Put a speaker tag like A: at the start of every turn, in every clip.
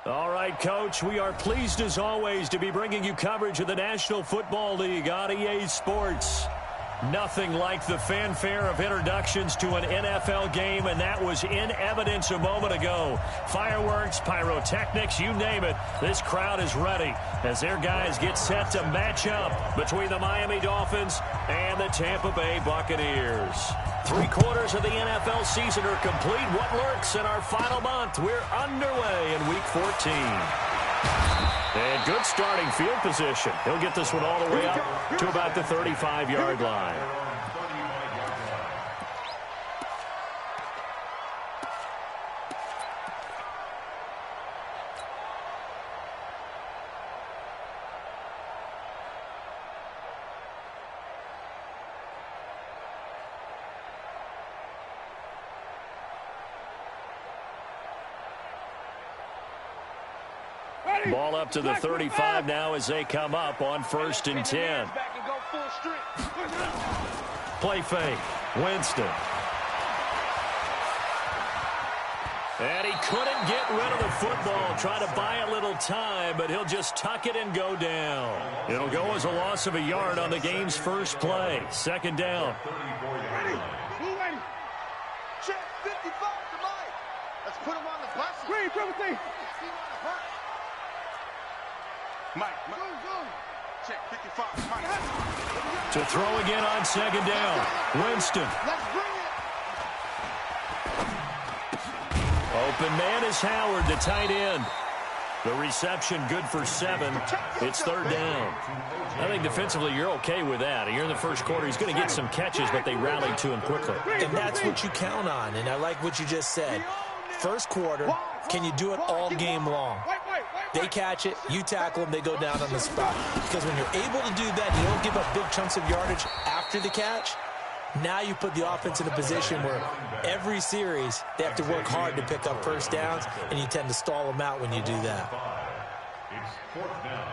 A: All right, Coach, we are pleased as always to be bringing you coverage of the National Football League on EA Sports. Nothing like the fanfare of introductions to an NFL game, and that was in evidence a moment ago. Fireworks, pyrotechnics, you name it. This crowd is ready as their guys get set to match up between the Miami Dolphins and the Tampa Bay Buccaneers. 3/4 of the NFL season are complete. What lurks in our final month? We're underway in Week 14. And good starting field position. He'll get this one all the way up to about the 35-yard line. Ball up to the 35 now as they come up on 1st and 10. Play fake. Winston. And he couldn't get rid of the football. Trying to buy a little time, but he'll just tuck it and go down. It'll go as a loss of a yard on the game's first play. 2nd down.
B: Ready. Check 55 to Mike. Let's put him on the bus. Great, Timothy. Mike. Check 55. Mike.
A: To throw again on 2nd down. Winston.
B: Let's bring it.
A: Open man is Howard, the tight end. The reception good for 7. It's 3rd down. I think defensively you're okay with that. You're in the first quarter. He's going to get some catches, but they rallied to him quickly.
C: And that's what you count on, and I like what you just said. First quarter, can you do it all game long? They catch it, you tackle them, they go down on the spot. Because when you're able to do that, you don't give up big chunks of yardage after the catch. Now you put the offense in a position where every series they have to work hard to pick up first downs, and you tend to stall them out when you do that.
D: It's 4th down.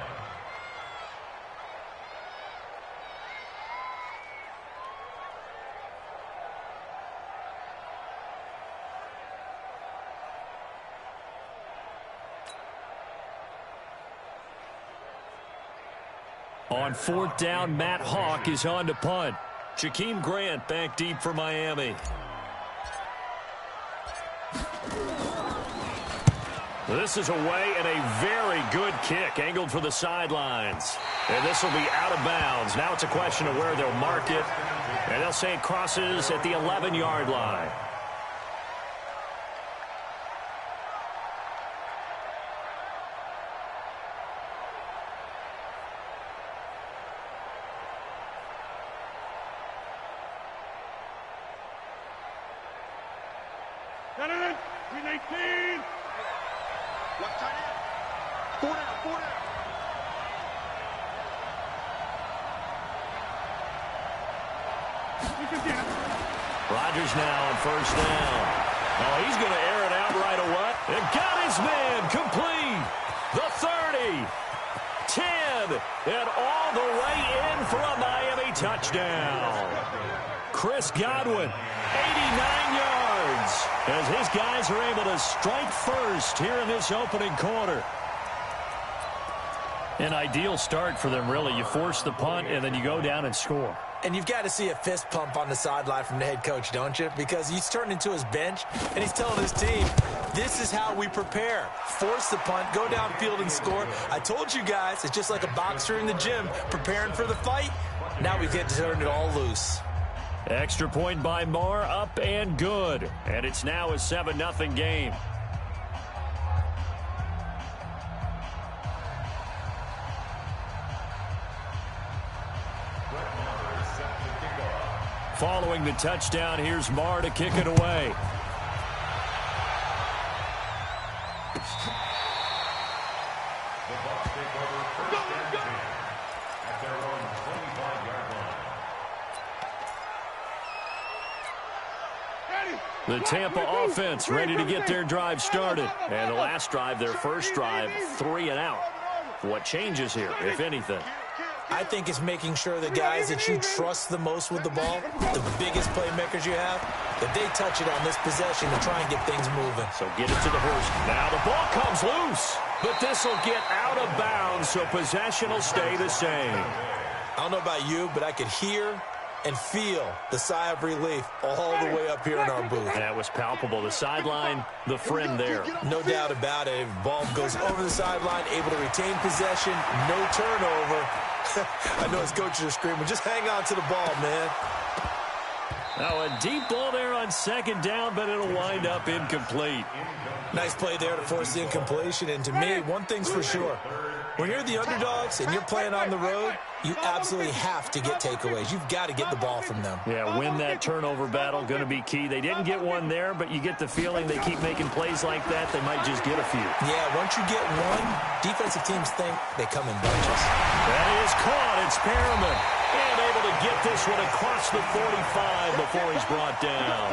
A: On 4th down, Matt Hawk is on to punt. Jakeem Grant back deep for Miami. This is away and a very good kick angled for the sidelines. And this will be out of bounds. Now it's a question of where they'll mark it. And they'll say it crosses at the 11-yard line. Rodgers now on 1st down. Oh, he's going to air it out right away. And got his man complete. The 30, 10, and all the way in for a Miami touchdown. Chris Godwin, 89 yards, as his guys are able to strike first here in this opening quarter. An ideal start for them, really. You force the punt, and then you go down and score.
C: And you've got to see a fist pump on the sideline from the head coach, don't you? Because he's turned into his bench, and he's telling his team, this is how we prepare. Force the punt, go downfield and score. I told you guys, it's just like a boxer in the gym preparing for the fight. Now we get to turn it all loose.
A: Extra point by Marr, up and good. And it's now a 7-0 game. Following the touchdown, here's Marr to kick it away. The Tampa offense ready to get their drive started. And the last drive, their first drive, 3 and out. What changes here, if anything?
C: I think it's making sure the guys that you trust the most with the ball, the biggest playmakers you have, that they touch it on this possession to try and get things moving.
A: So get it to the horse. Now the ball comes loose, but this will get out of bounds, so possession will stay the same.
C: I don't know about you, but I could hear and feel the sigh of relief all the way up here in our booth.
A: That was palpable. The sideline, the friend there.
C: No doubt about it. Ball goes over the sideline, able to retain possession, no turnover. I know his coaches are screaming, just hang on to the ball, man.
A: Now a deep ball there on second down, but it'll wind up incomplete.
C: Nice play there to force the incompletion. And to me, one thing's for sure. When you're the underdogs and you're playing on the road, you absolutely have to get takeaways. You've got to get the ball from them.
A: Yeah, win that turnover battle, going to be key. They didn't get one there, but you get the feeling they keep making plays like that, they might just get a few.
C: Yeah, once you get one, defensive teams think they come in bunches.
A: That is caught. It's Perriman. And able to get this one across the 45 before he's brought down.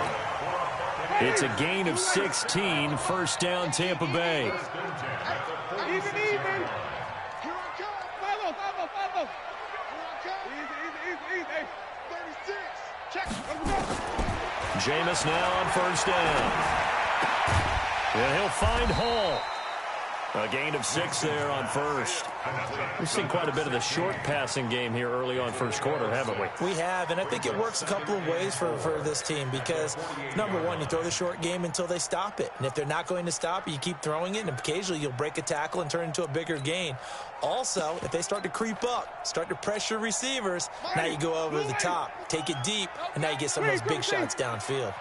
A: It's a gain of 16, first down Tampa Bay.
B: Even. Follow. Easy. 36. Check.
A: Jameis now on first down. And he'll find Hall. A gain of 6 there on first. We've seen quite a bit of the short passing game here early on first quarter, haven't we?
C: We have, and I think it works a couple of ways for this team because, number one, you throw the short game until they stop it. And if they're not going to stop it, you keep throwing it, and occasionally you'll break a tackle and turn it into a bigger gain. Also, if they start to creep up, start to pressure receivers, now you go over the top, take it deep, and now you get some of those big shots downfield.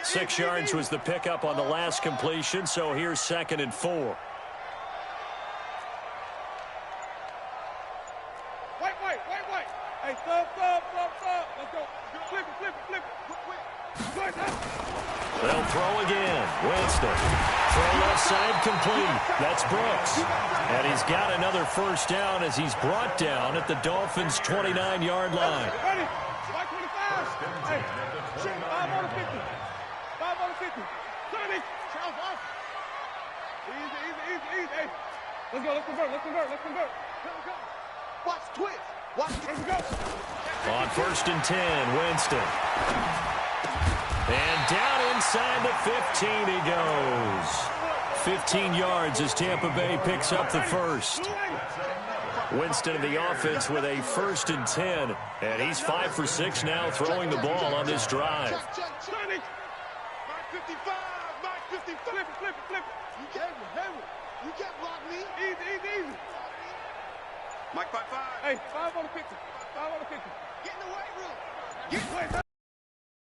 A: 6 yards was the pickup on the last completion, so here's 2nd and 4.
B: Hey, stop. Let's go. Flip it.
A: They'll throw again. Winston. Throw left side complete. That's Brooks. And he's got another first down as he's brought down at the Dolphins' 29-yard line.
B: Ready. 25. Hey, 5 on the 50. 5 on the 50. 30. Charles off. Easy. Hey, let's go. Let's convert. Go. Watch twist.
A: On 1st and 10, Winston. And down inside the 15 he goes. 15 yards as Tampa Bay picks up the first. Winston of the offense with a 1st and 10. And he's 5 for 6 now throwing the ball on this drive.
B: Check. 55. Flip it. You can't block me. Easy. Mike 5. Hey, 5 on the 50. Get in the weight room.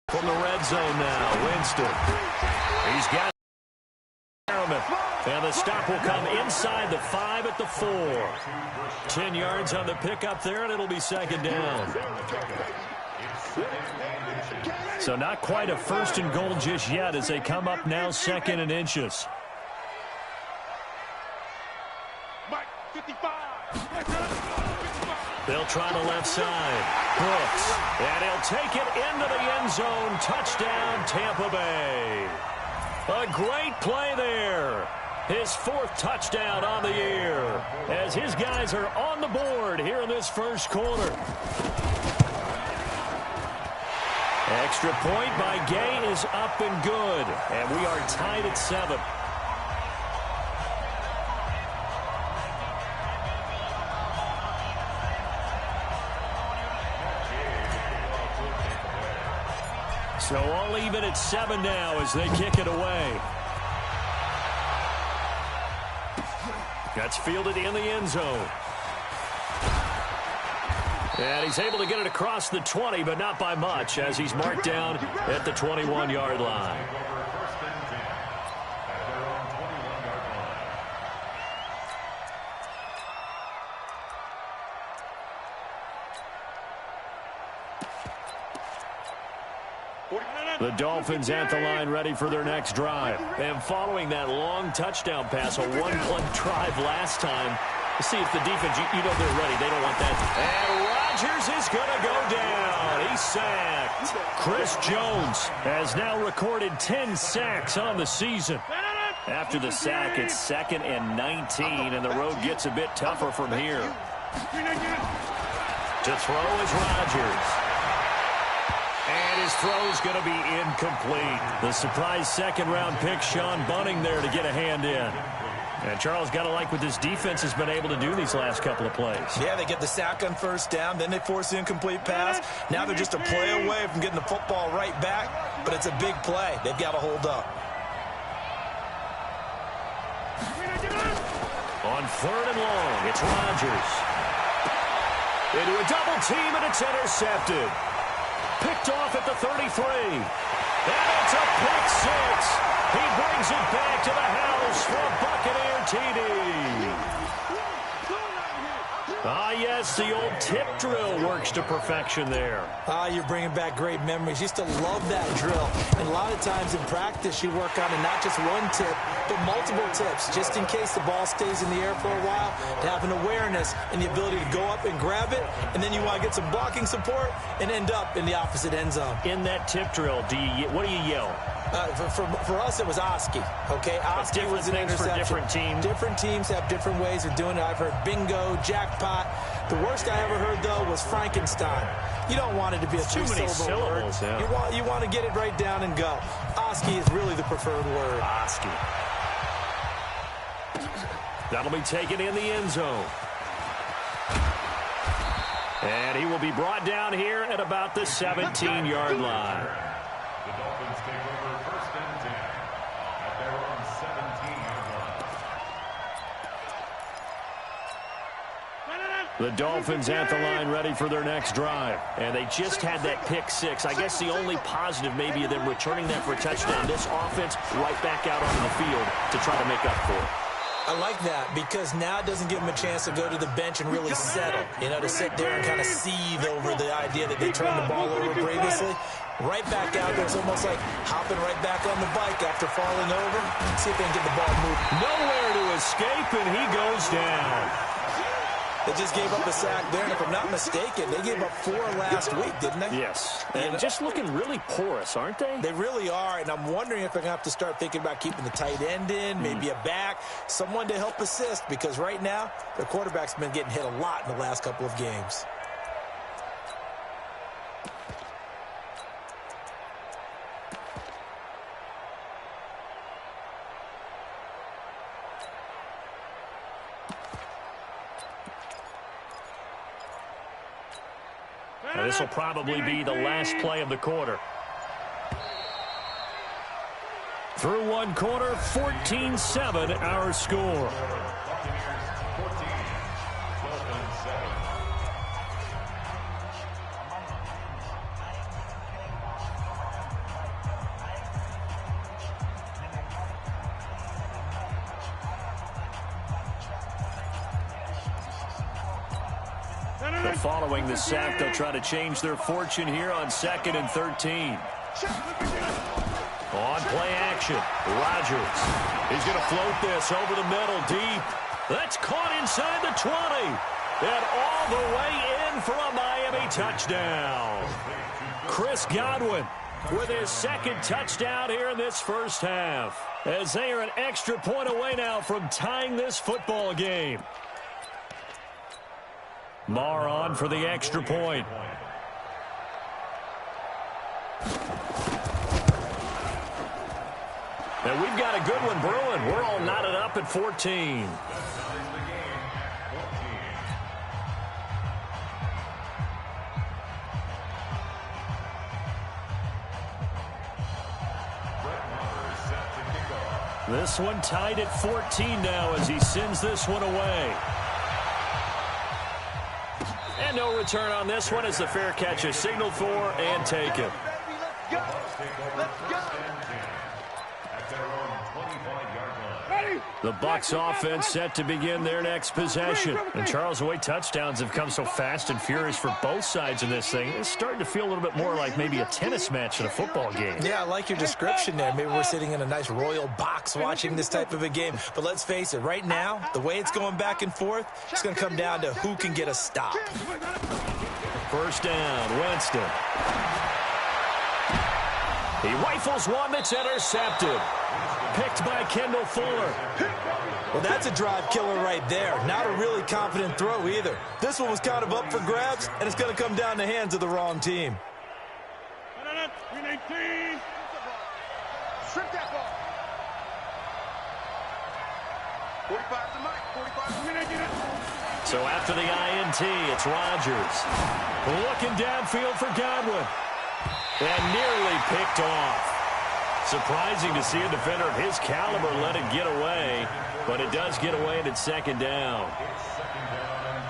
A: From the red zone now, Winston. He's got Perriman. And the stop will come inside the 5 at the 4. 10 yards on the pickup there, and it'll be 2nd down. So not quite a 1st and goal just yet as they come up now 2nd and inches.
B: Mike 55.
A: They'll try the left side. Brooks. And he'll take it into the end zone. Touchdown, Tampa Bay. A great play there. His 4th touchdown on the year as his guys are on the board here in this first quarter. Extra point by Gay is up and good. And we are tied at 7. So all even at 7 now as they kick it away. That's fielded in the end zone. And he's able to get it across the 20, but not by much as he's marked down at the 21-yard line. The Dolphins at the line ready for their next drive. And following that long touchdown pass, a one-play drive last time, let's see if the defense, you know they're ready. They don't want that. And Rodgers is going to go down. He's sacked. Chris Jones has now recorded 10 sacks on the season. After the sack, it's 2nd and 19, and the road gets a bit tougher from here. To throw is Rodgers. And his throw's going to be incomplete. The surprise second-round pick, Sean Bunting, there to get a hand in. And Charles, got to like what this defense has been able to do these last couple of plays.
C: Yeah, they get the sack on first down, then they force the incomplete pass. Now they're just a play away from getting the football right back, but it's a big play. They've got to hold up.
A: On 3rd and long, it's Rodgers. Into a double team, and it's intercepted. Picked off at the 33. And it's a pick six. He brings it back to the house for a Buccaneer TD. Ah, yes, the old tip drill works to perfection there.
C: Ah, you're bringing back great memories. Used to love that drill. And a lot of times in practice, you work on it not just one tip, but multiple tips, just in case the ball stays in the air for a while, to have an awareness and the ability to go up and grab it, and then you want to get some blocking support and end up in the opposite end zone.
A: In that tip drill, what do you yell?
C: For us, it was Oski. Okay, Oski was an interception.
A: For different teams.
C: Different teams have different ways of doing it. I've heard bingo, jackpot. The worst I ever heard, though, was Frankenstein. You don't want it to be a three-syllable word. Yeah. You want to get it right down and go. Oski is really the preferred word.
A: Oski. That'll be taken in the end zone. And he will be brought down here at about the 17-yard line.
D: The Dolphins take over 1st and 10 at their own 17-yard line.
A: The Dolphins at the line ready for their next drive. And they just had that pick six. I guess the only positive maybe of them returning that for a touchdown. This offense right back out onto the field to try to make up for it.
C: I like that because now it doesn't give them a chance to go to the bench and really settle, to sit there and kind of seethe over the idea that they turned the ball over previously. Right back out there. It's almost like hopping right back on the bike after falling over. See if they can get the ball moving.
A: Nowhere to escape, and he goes down.
C: They just gave up a sack there, and if I'm not mistaken, they gave up 4 last week, didn't they?
A: Yes. And just looking really porous, aren't they?
C: They really are, and I'm wondering if they're going to have to start thinking about keeping the tight end in, maybe a back, someone to help assist, because right now, their quarterback's been getting hit a lot in the last couple of games.
A: Now, this will probably be the last play of the quarter. Through one quarter, 14-7 our score. Following the sack, they'll try to change their fortune here on 2nd and 13. On play action, Rodgers. He's going to float this over the middle deep. That's caught inside the 20. And all the way in for a Miami touchdown. Chris Godwin with his 2nd touchdown here in this first half. As they are an extra point away now from tying this football game. Marr on for the extra point. And we've got a good one brewing. We're all knotted up at 14. This one tied at 14 now as he sends this one away. And no return on this one as the fair catch is signaled for and taken. The Bucs offense set to begin their next possession. And Charles, the way touchdowns have come so fast and furious for both sides of this thing, it's starting to feel a little bit more like maybe a tennis match in a football game.
C: Yeah, I like your description there. Maybe we're sitting in a nice royal box watching this type of a game. But let's face it, right now, the way it's going back and forth, it's going to come down to who can get a stop.
A: First down, Winston. He rifles one that's intercepted. Picked by Kendall Fuller.
C: Well, that's a drive killer right there. Not a really confident throw either. This one was kind of up for grabs, and it's going to come down the hands of the wrong team.
B: 319. Strip that ball. 45 to Mike. 45.
A: So after the INT, it's Rodgers. Looking downfield for Godwin. And nearly picked off. Surprising to see a defender of his caliber let it get away, but it does get away and it's second down.
D: It's second down and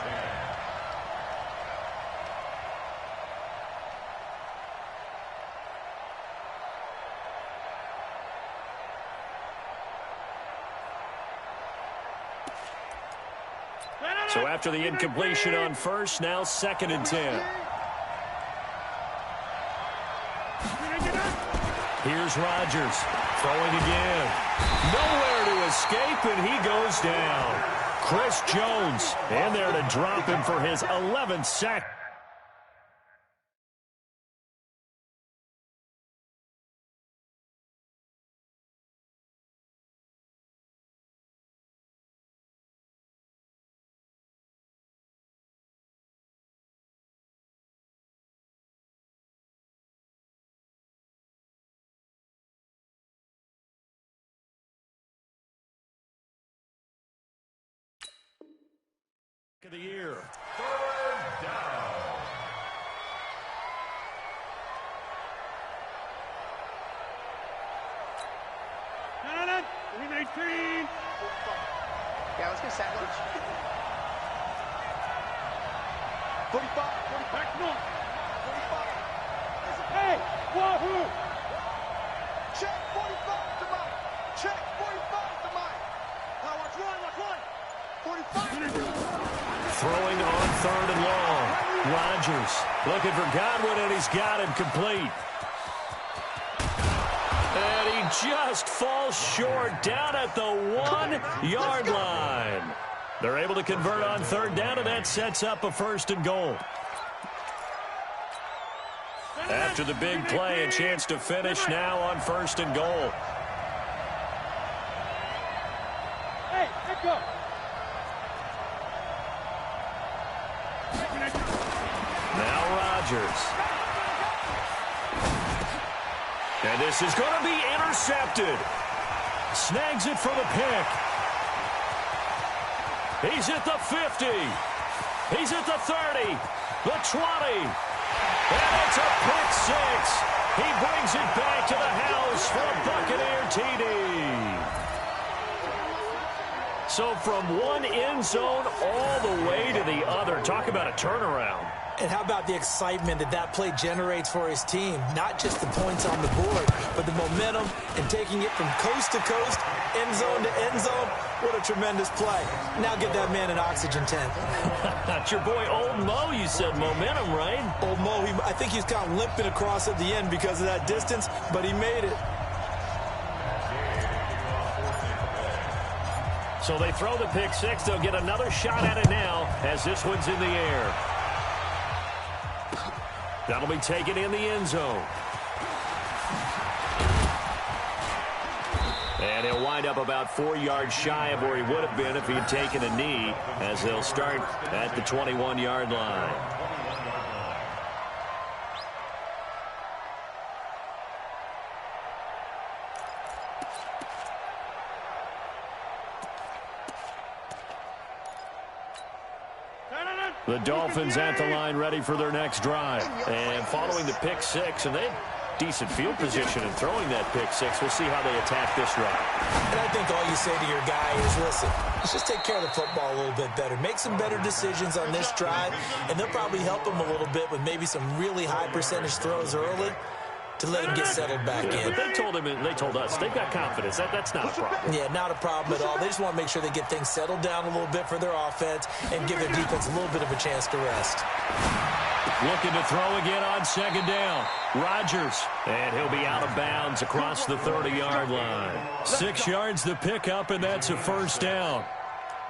D: 10.
A: So after the incompletion on first, now second and 10. Here's Rodgers throwing again. Nowhere to escape, and he goes down. Chris Jones in there to drop him for his 11th sack. Of the year.
D: Third down.
B: No. 319.
E: Yeah, let's get sack lunch. 45.
B: Back north.
E: 45.
B: Hey, wahoo!
E: Check 45 to Mike. Check 45 to Mike. Now watch one. 45.
A: Throwing on third and long. Rodgers looking for Godwin, and he's got him complete. And he just falls short down at the 1-yard line. They're able to convert on third down, and that sets up a first and goal. After the big play, a chance to finish now on first and goal.
B: Hey, let go.
A: Now Rodgers. And this is going to be intercepted. Snags it for the pick. He's at the 50. He's at the 30. The 20. And it's a pick six. He brings it back to the house for a Buccaneer TD. So from one end zone all the way to the other. Talk about a turnaround.
C: And how about the excitement that play generates for his team? Not just the points on the board, but the momentum and taking it from coast to coast, end zone to end zone. What a tremendous play. Now get that man an oxygen tank.
A: That's your boy Old Mo, you said momentum, right?
C: Old Mo, I think he's kind of limping across at the end because of that distance, but he made it.
A: So they throw the pick six. They'll get another shot at it now as this one's in the air. That'll be taken in the end zone. And he'll wind up about 4 yards shy of where he would have been if he had taken a knee, as they'll start at the 21-yard line. The Dolphins at the line ready for their next drive. And following the pick six, and they have decent field position in throwing that pick six. We'll see how they attack this drive.
C: And I think all you say to your guy is, listen, let's just take care of the football a little bit better. Make some better decisions on this drive, and they'll probably help him a little bit with maybe some really high percentage throws early to let him get settled back in.
A: But they told him, and they told us, they've got confidence. That's not a problem.
C: Yeah, not a problem at all. They just want to make sure they get things settled down a little bit for their offense and give their defense a little bit of a chance to rest.
A: Looking to throw again on second down. Rodgers, and he'll be out of bounds across the 30-yard line. 6 yards the pickup, and that's a first down.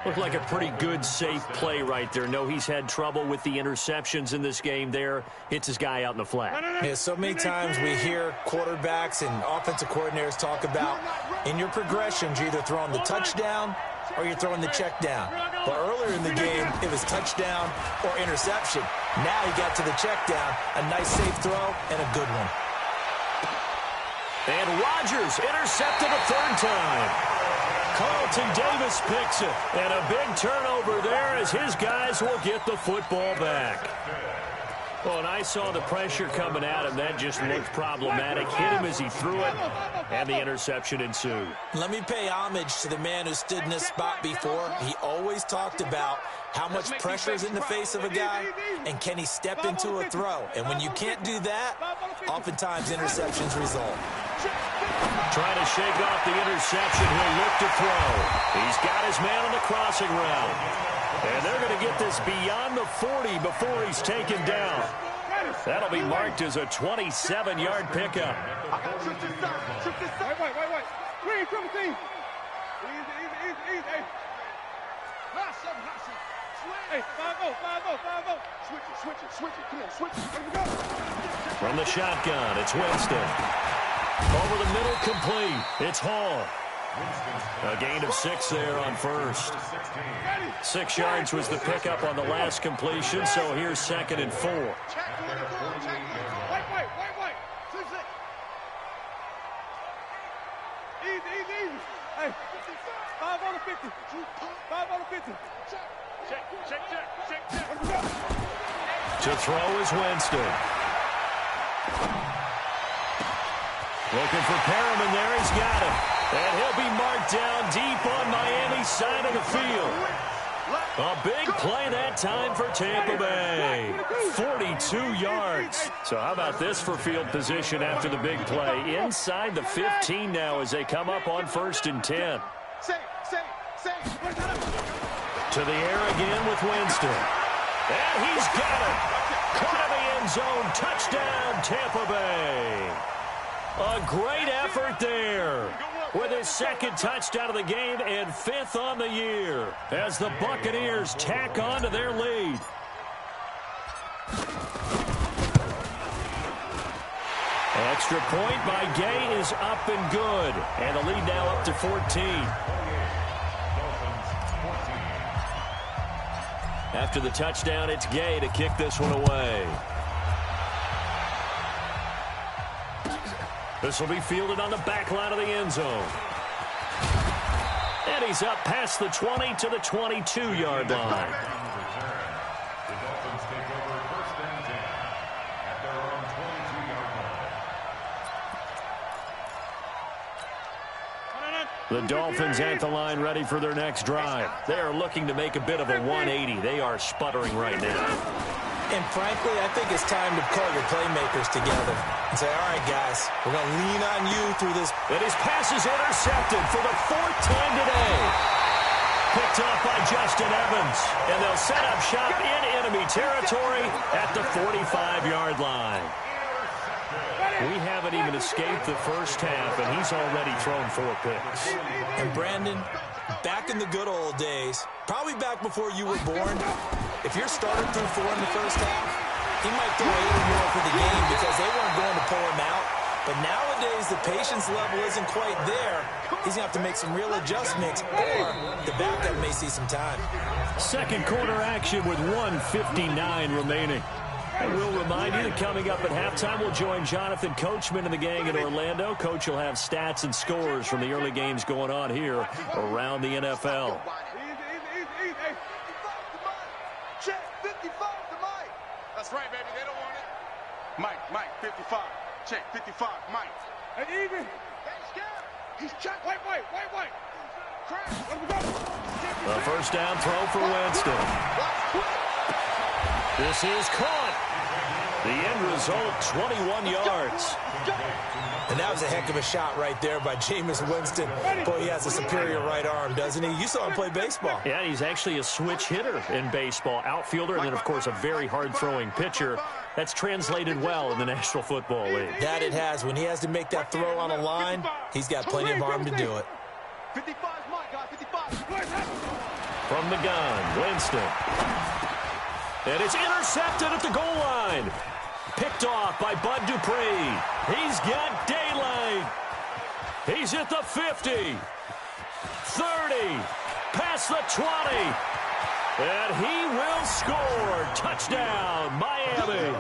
A: Looked like a pretty good, safe play right there. No, he's had trouble with the interceptions in this game there. Hits his guy out in the flat.
C: Yeah, so many times we hear quarterbacks and offensive coordinators talk about in your progressions, you're either throwing the touchdown or you're throwing the check down. But earlier in the game, it was touchdown or interception. Now he got to the check down. A nice, safe throw and a good one.
A: And Rodgers intercepted a third time. Carlton Davis picks it, and a big turnover there as his guys will get the football back. Well, and I saw the pressure coming at him. That just looked problematic. Hit him as he threw it, and the interception ensued.
C: Let me pay homage to the man who stood in this spot before. He always talked about how much pressure is in the face of a guy, and can he step into a throw. And when you can't do that, oftentimes interceptions result.
A: Trying to shake off the interception. He'll look to throw. He's got his man on the crossing route. And they're going to get this beyond the 40 before he's taken down. That'll be marked as a 27-yard pickup.
B: Wait. Green, triple team. Easy. Hey, 5-0. Switch it. Come on, switch it. Let me go.
A: From the shotgun, it's Winston. Over the middle, complete. It's Hall. A gain of 6 there on first. 6 yards was the pickup on the last completion, so here's 2nd and 4.
B: Wait. Easy. Hey, 5 on the 50. 5 on the 50. Check. Let me go.
A: To throw is Winston. Looking for Perriman there. He's got him. And he'll be marked down deep on Miami's side of the field. A big play that time for Tampa Bay. 42 yards. So how about this for field position after the big play? Inside the 15 now as they come up on 1st and 10. To the air again with Winston. And he's got it. Caught in the end zone. Touchdown, Tampa Bay. A great effort there with his 2nd touchdown of the game and 5th on the year as the Buccaneers tack on to their lead. Extra point by Gay is up and good, and the lead now up to 14. After the touchdown, it's Gay to kick this one away. This will be fielded on the back line of the end zone. And he's up past the 20 to the 22-yard line.
D: The Dolphins take over 1st and 10 at their own 22-yard line.
A: The Dolphins at the line ready for their next drive. They are looking to make a bit of a 180. They are sputtering right now.
C: And frankly, I think it's time to call your playmakers together and say, all right, guys, we're going to lean on you through this.
A: And his pass is intercepted for the 4th time today. Picked off by Justin Evans. And they'll set up shop in enemy territory at the 45-yard line. We haven't even escaped the first half, and he's already thrown 4 picks.
C: And Brandon, back in the good old days, probably back before you were born, if you're starting through 4 in the first half, he might throw 8 or more for the game because they weren't going to pull him out. But nowadays, the patience level isn't quite there. He's going to have to make some real adjustments, or the backup may see some time.
A: 2nd quarter action with 1:59 remaining. And we'll remind you that coming up at halftime, we'll join Jonathan Coachman and the gang in Orlando. Coach will have stats and scores from the early games going on here around the NFL.
B: Easy. Hey, 55 to Mike. Check, 55 to Mike. That's right, baby. They don't want it. Mike, 55. Check, 55, Mike. Hey, easy. He's checked. Wait. Crash. Let me go.
A: A 1st down throw for Winston. This is caught. The end result, 21 yards.
C: And that was a heck of a shot right there by Jameis Winston. Boy, he has a superior right arm, doesn't he? You saw him play baseball.
A: Yeah, he's actually a switch hitter in baseball. Outfielder, and then, of course, a very hard-throwing pitcher. That's translated well in the National Football League.
C: That it has. When he has to make that throw on a line, he's got plenty of arm to do it.
B: 55 is Mike, guys. 55.
A: from the gun. Winston. And it's intercepted at the goal line. Picked off by Bud Dupree. He's got daylight. He's at the 50. 30. Past the 20. And he will score. Touchdown, Miami.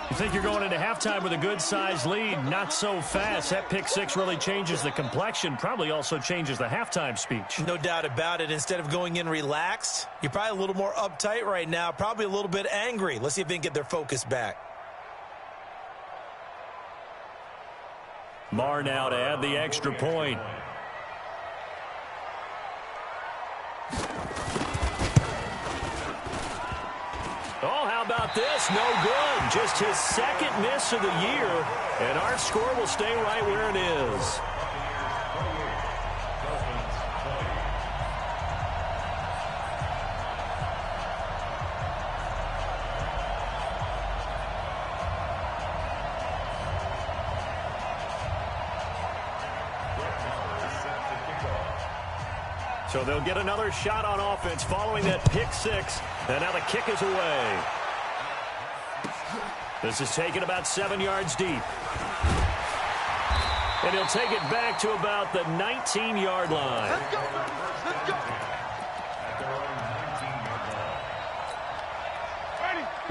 A: You think you're going into halftime with a good-sized lead. Not so fast. That pick six really changes the complexion. Probably also changes the halftime speech.
C: No doubt about it. Instead of going in relaxed, you're probably a little more uptight right now. Probably a little bit angry. Let's see if they can get their focus back.
A: Marr now to add the extra point. Oh, how about this? No good. Just his second miss of the year. And our score will stay right where it is. So they'll get another shot on offense following that pick six. And now the kick is away. This is taken about 7 yards deep. And he'll take it back to about the 19-yard line.
E: Let's go, let's go.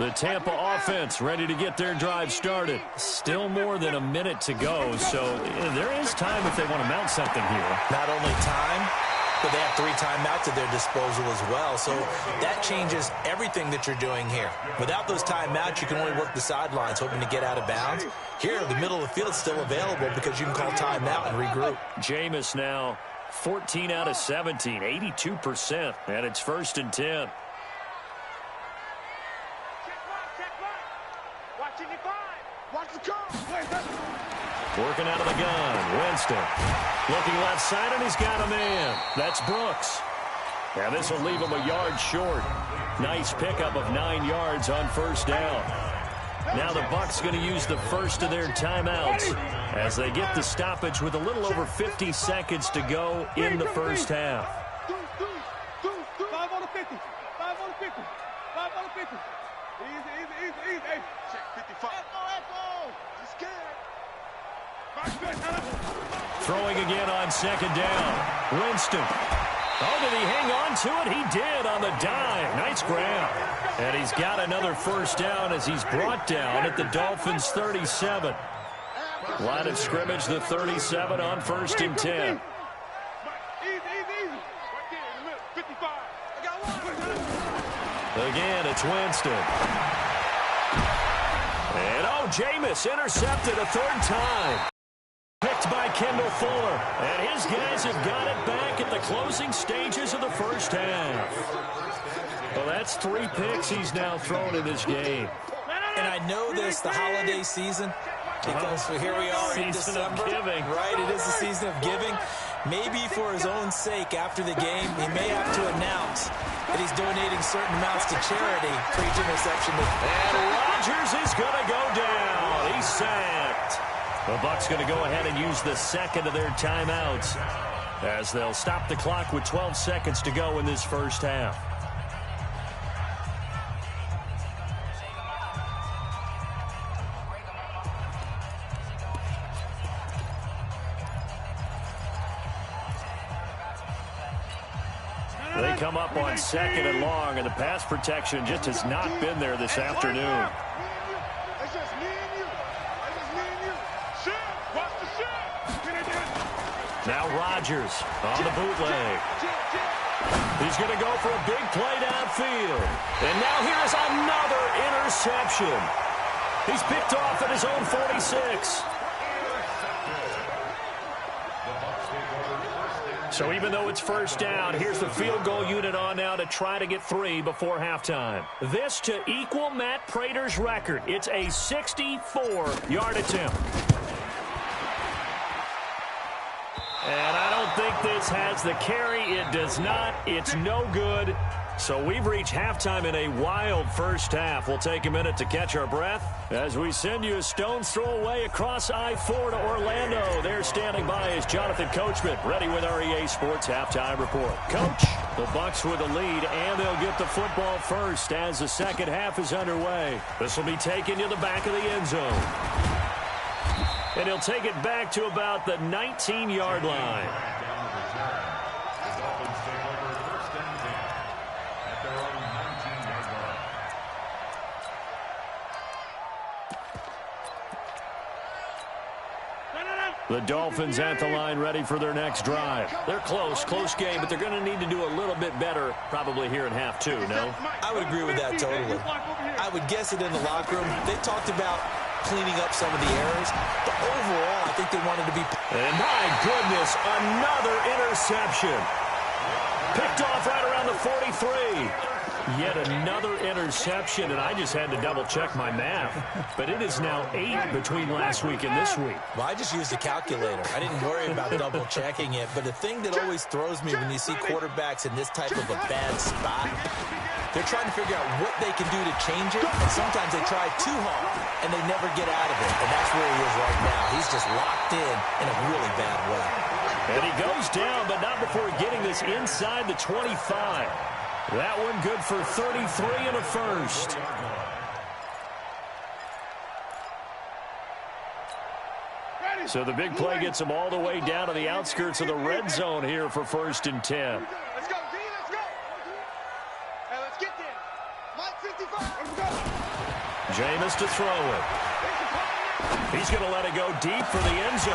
A: The Tampa offense ready to get their drive started. Still more than a minute to go, so there is time if they want to mount something here.
C: Not only time, but they have 3 timeouts at their disposal as well. So that changes everything that you're doing here. Without those timeouts, you can only work the sidelines, hoping to get out of bounds. Here, the middle of the field is still available because you can call timeout and regroup.
A: Jameis now 14 out of 17, 82%, and it's 1st and 10. Working out of the gun. Winston. Looking left side, and he's got a man. That's Brooks. And this will leave him a yard short. Nice pickup of 9 yards on 1st down. Now the Bucs going to use the first of their timeouts as they get the stoppage with a little over 50 seconds to go in the first half.
E: 5 on the 50. 5 on the 50. 5 on the 50. Easy. Hey, check 55. Echo. He's scared.
A: Throwing again on 2nd down. Winston. Oh, did he hang on to it? He did on the dive. Nice grab. And he's got another 1st down as he's brought down at the Dolphins' 37. Line of scrimmage, the 37 on 1st and 10. Again, it's Winston. And, oh, Jameis intercepted a 3rd time. Picked by Kendall Fuller. And his guys have got it back at the closing stages of the first half. Well, that's 3 picks he's now thrown in this game.
C: And I know this, the holiday season, because here we are in December.
A: Giving.
C: Right, it is the season of giving. Maybe for his own sake after the game, he may have to announce that he's donating certain amounts to charity for each interception.
A: And Rodgers is going to go down. He's sacked. The Bucs going to go ahead and use the 2nd of their timeouts as they'll stop the clock with 12 seconds to go in this first half. They come up on 2nd and long, and the pass protection just has not been there this afternoon. Now Rodgers on the bootleg. He's going to go for a big play downfield. And now here's another interception. He's picked off at his own 46. So even though it's 1st down, here's the field goal unit on now to try to get 3 before halftime. This to equal Matt Prater's record. It's a 64-yard attempt. And I don't think this has the carry. It does not. It's no good. So we've reached halftime in a wild first half. We'll take a minute to catch our breath as we send you a stone's throw away across I-4 to Orlando. There standing by is Jonathan Coachman, ready with our EA Sports Halftime Report. Coach, the Bucs with the lead, and they'll get the football first as the second half is underway. This will be taken to the back of the end zone. And he'll take it back to about the 19-yard line. The Dolphins at the line, ready for their next drive. They're close game, but they're going to need to do a little bit better probably here in half two, no?
C: I would agree with that totally. I would guess it in the locker room. They talked about cleaning up some of the errors, but overall, I think they wanted to be...
A: And my goodness, another interception. Picked off right around the 43. Yet another interception, and I just had to double-check my math. But it is now 8 between last week and this week.
C: Well, I just used a calculator. I didn't worry about double-checking it. But the thing that always throws me when you see quarterbacks in this type of a bad spot, they're trying to figure out what they can do to change it, and sometimes they try too hard, and they never get out of it. And that's where he is right now. He's just locked in a really bad way.
A: And he goes down, but not before getting this inside the 25. That one good for 33 and a first. So the big play gets them all the way down to the outskirts of the red zone here for 1st and 10.
B: Let's go, D, let's go. Hey, let's get there. Mike 55. Let's go.
A: Jameis to throw it. He's going to let it go deep for the end zone.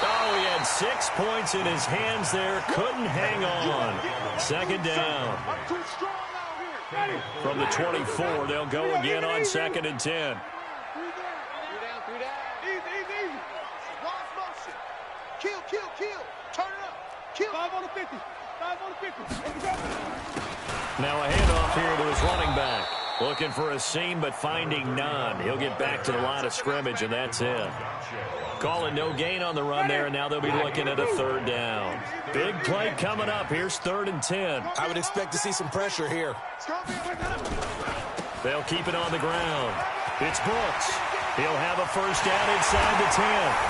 A: Oh, he had 6 points in his hands there. Couldn't hang on. 2nd down. From the 24, they'll go again on 2nd and 10.
B: 3 down. Easy. Watch motion. Kill. Turn it up. Kill. 5 on the 50.
A: Now a handoff here to his running back. Looking for a seam, but finding none. He'll get back to the line of scrimmage, and that's it. Calling no gain on the run there, and now they'll be looking at a 3rd down. Big play coming up. Here's 3rd and 10.
C: I would expect to see some pressure here.
A: They'll keep it on the ground. It's Brooks. He'll have a 1st down inside the 10.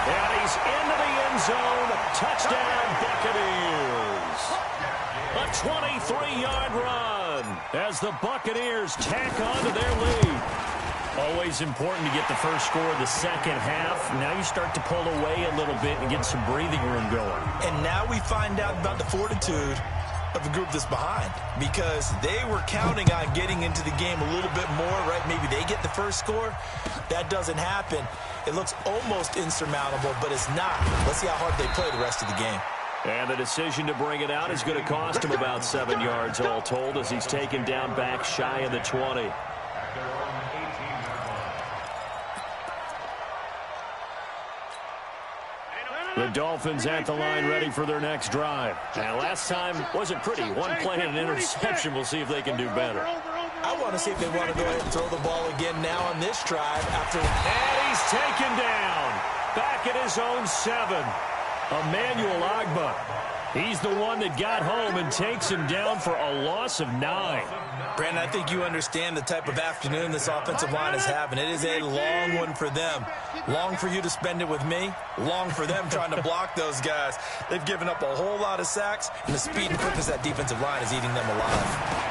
A: And he's into the end zone. Touchdown, Buccaneers. A 23-yard run as the Buccaneers tack on to their lead. Always important to get the first score of the second half. Now you start to pull away a little bit and get some breathing room going.
C: And now we find out about the fortitude of the group that's behind, because they were counting on getting into the game a little bit more, right? Maybe they get the first score. That doesn't happen. It looks almost insurmountable, but it's not. Let's see how hard they play the rest of the game.
A: And the decision to bring it out is going to cost him about 7 yards all told as he's taken down back shy of the 20. The Dolphins at the line ready for their next drive. Now, last time wasn't pretty. One play and an interception. We'll see if they can do better.
C: I want to see if they want to go ahead and throw the ball again now on this drive after.
A: And he's taken down. Back at his own 7. Emmanuel Ogbah. He's the one that got home and takes him down for a loss of 9.
C: Brandon, I think you understand the type of afternoon this offensive line is having. It is a long one for them. Long for you to spend it with me. Long for them trying to block those guys. They've given up a whole lot of sacks, and the speed and quickness of that defensive line is eating them alive.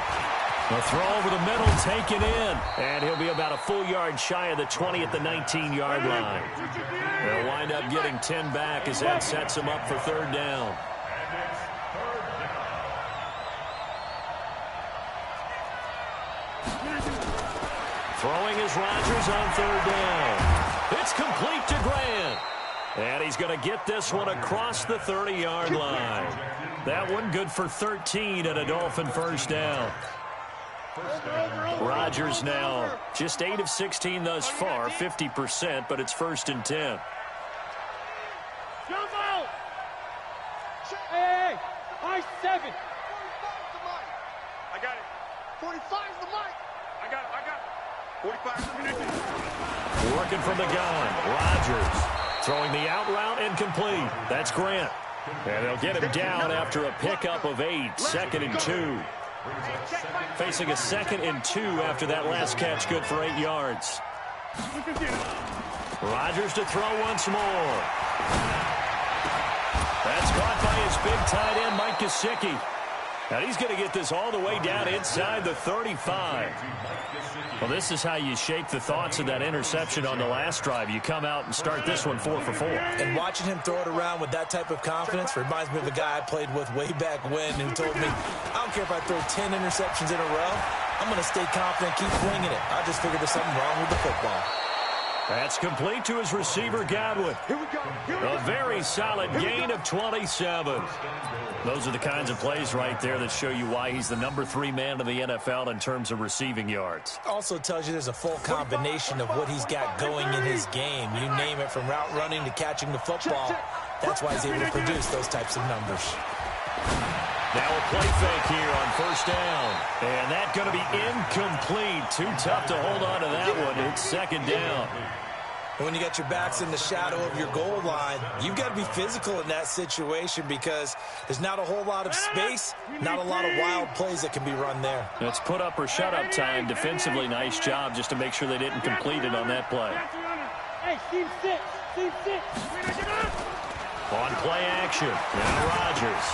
A: A throw over the middle, taken in. And he'll be about a full yard shy of the 20 at the 19-yard line. They'll wind up getting 10 back as that sets them up for 3rd down. Throwing is Rodgers on 3rd down. It's complete to Grant. And he's going to get this one across the 30-yard line. That one good for 13 and a Dolphin 1st down. Rodgers now just 8 of 16 thus far, 50%, but it's 1st and 10.
E: Jump out! Hey, I-7.
B: I got it. 45's the mic. I got it. 45.
A: Working from the gun. Rodgers throwing the out route incomplete. That's Grant. And they'll get him down after a pickup of 8. 2nd and 2. Facing a 2nd and 2 after that last catch, good for 8 yards. Rodgers to throw once more. That's caught by his big tight end, Mike Gesicki. And he's going to get this all the way down inside the 35. Well, this is how you shape the thoughts of that interception on the last drive. You come out and start this one 4 for 4.
C: And watching him throw it around with that type of confidence reminds me of a guy I played with way back when who told me, I don't care if I throw 10 interceptions in a row. I'm going to stay confident, keep winging it. I just figured there's something wrong with the football.
A: That's complete to his receiver, Godwin. A very solid gain of 27. Those are the kinds of plays right there that show you why he's the number 3 man in the NFL in terms of receiving yards.
C: Also tells you there's a full combination of what he's got going in his game. You name it, from route running to catching the football. That's why he's able to produce those types of numbers.
A: Now a play fake here on 1st down. And that's going to be incomplete. Too tough to hold on to that one. It's 2nd down.
C: When you got your backs in the shadow of your goal line, you've got to be physical in that situation because there's not a whole lot of space, not a lot of wild plays that can be run there.
A: It's put up or shut up time. Defensively, nice job just to make sure they didn't complete it on that play.
E: Hey, Steve 6.
A: On play action. Now Rodgers.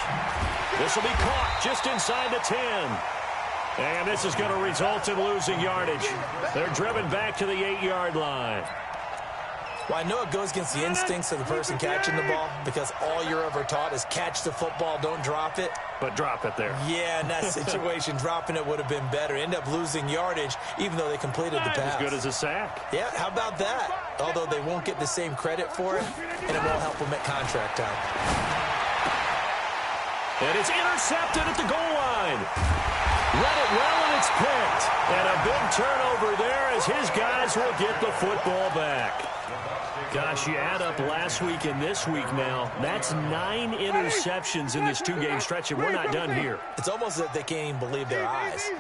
A: This will be caught just inside the 10. And this is going to result in losing yardage. They're driven back to the 8-yard line.
C: Well, I know it goes against the instincts of the person catching the ball because all you're ever taught is catch the football, don't drop it.
A: But drop it there.
C: Yeah, in that situation, dropping it would have been better. End up losing yardage, even though they completed the pass.
A: As good as a sack.
C: Yeah, how about that? Although they won't get the same credit for it, and it won't help them at contract time.
A: And it's intercepted at the goal line. Read it well, and it's picked. And a big turnover there as his guys will get the football back. Gosh, you add up last week and this week now. That's 9 interceptions in this 2-game stretch, and we're not done here.
C: It's almost as if they can't even believe their eyes.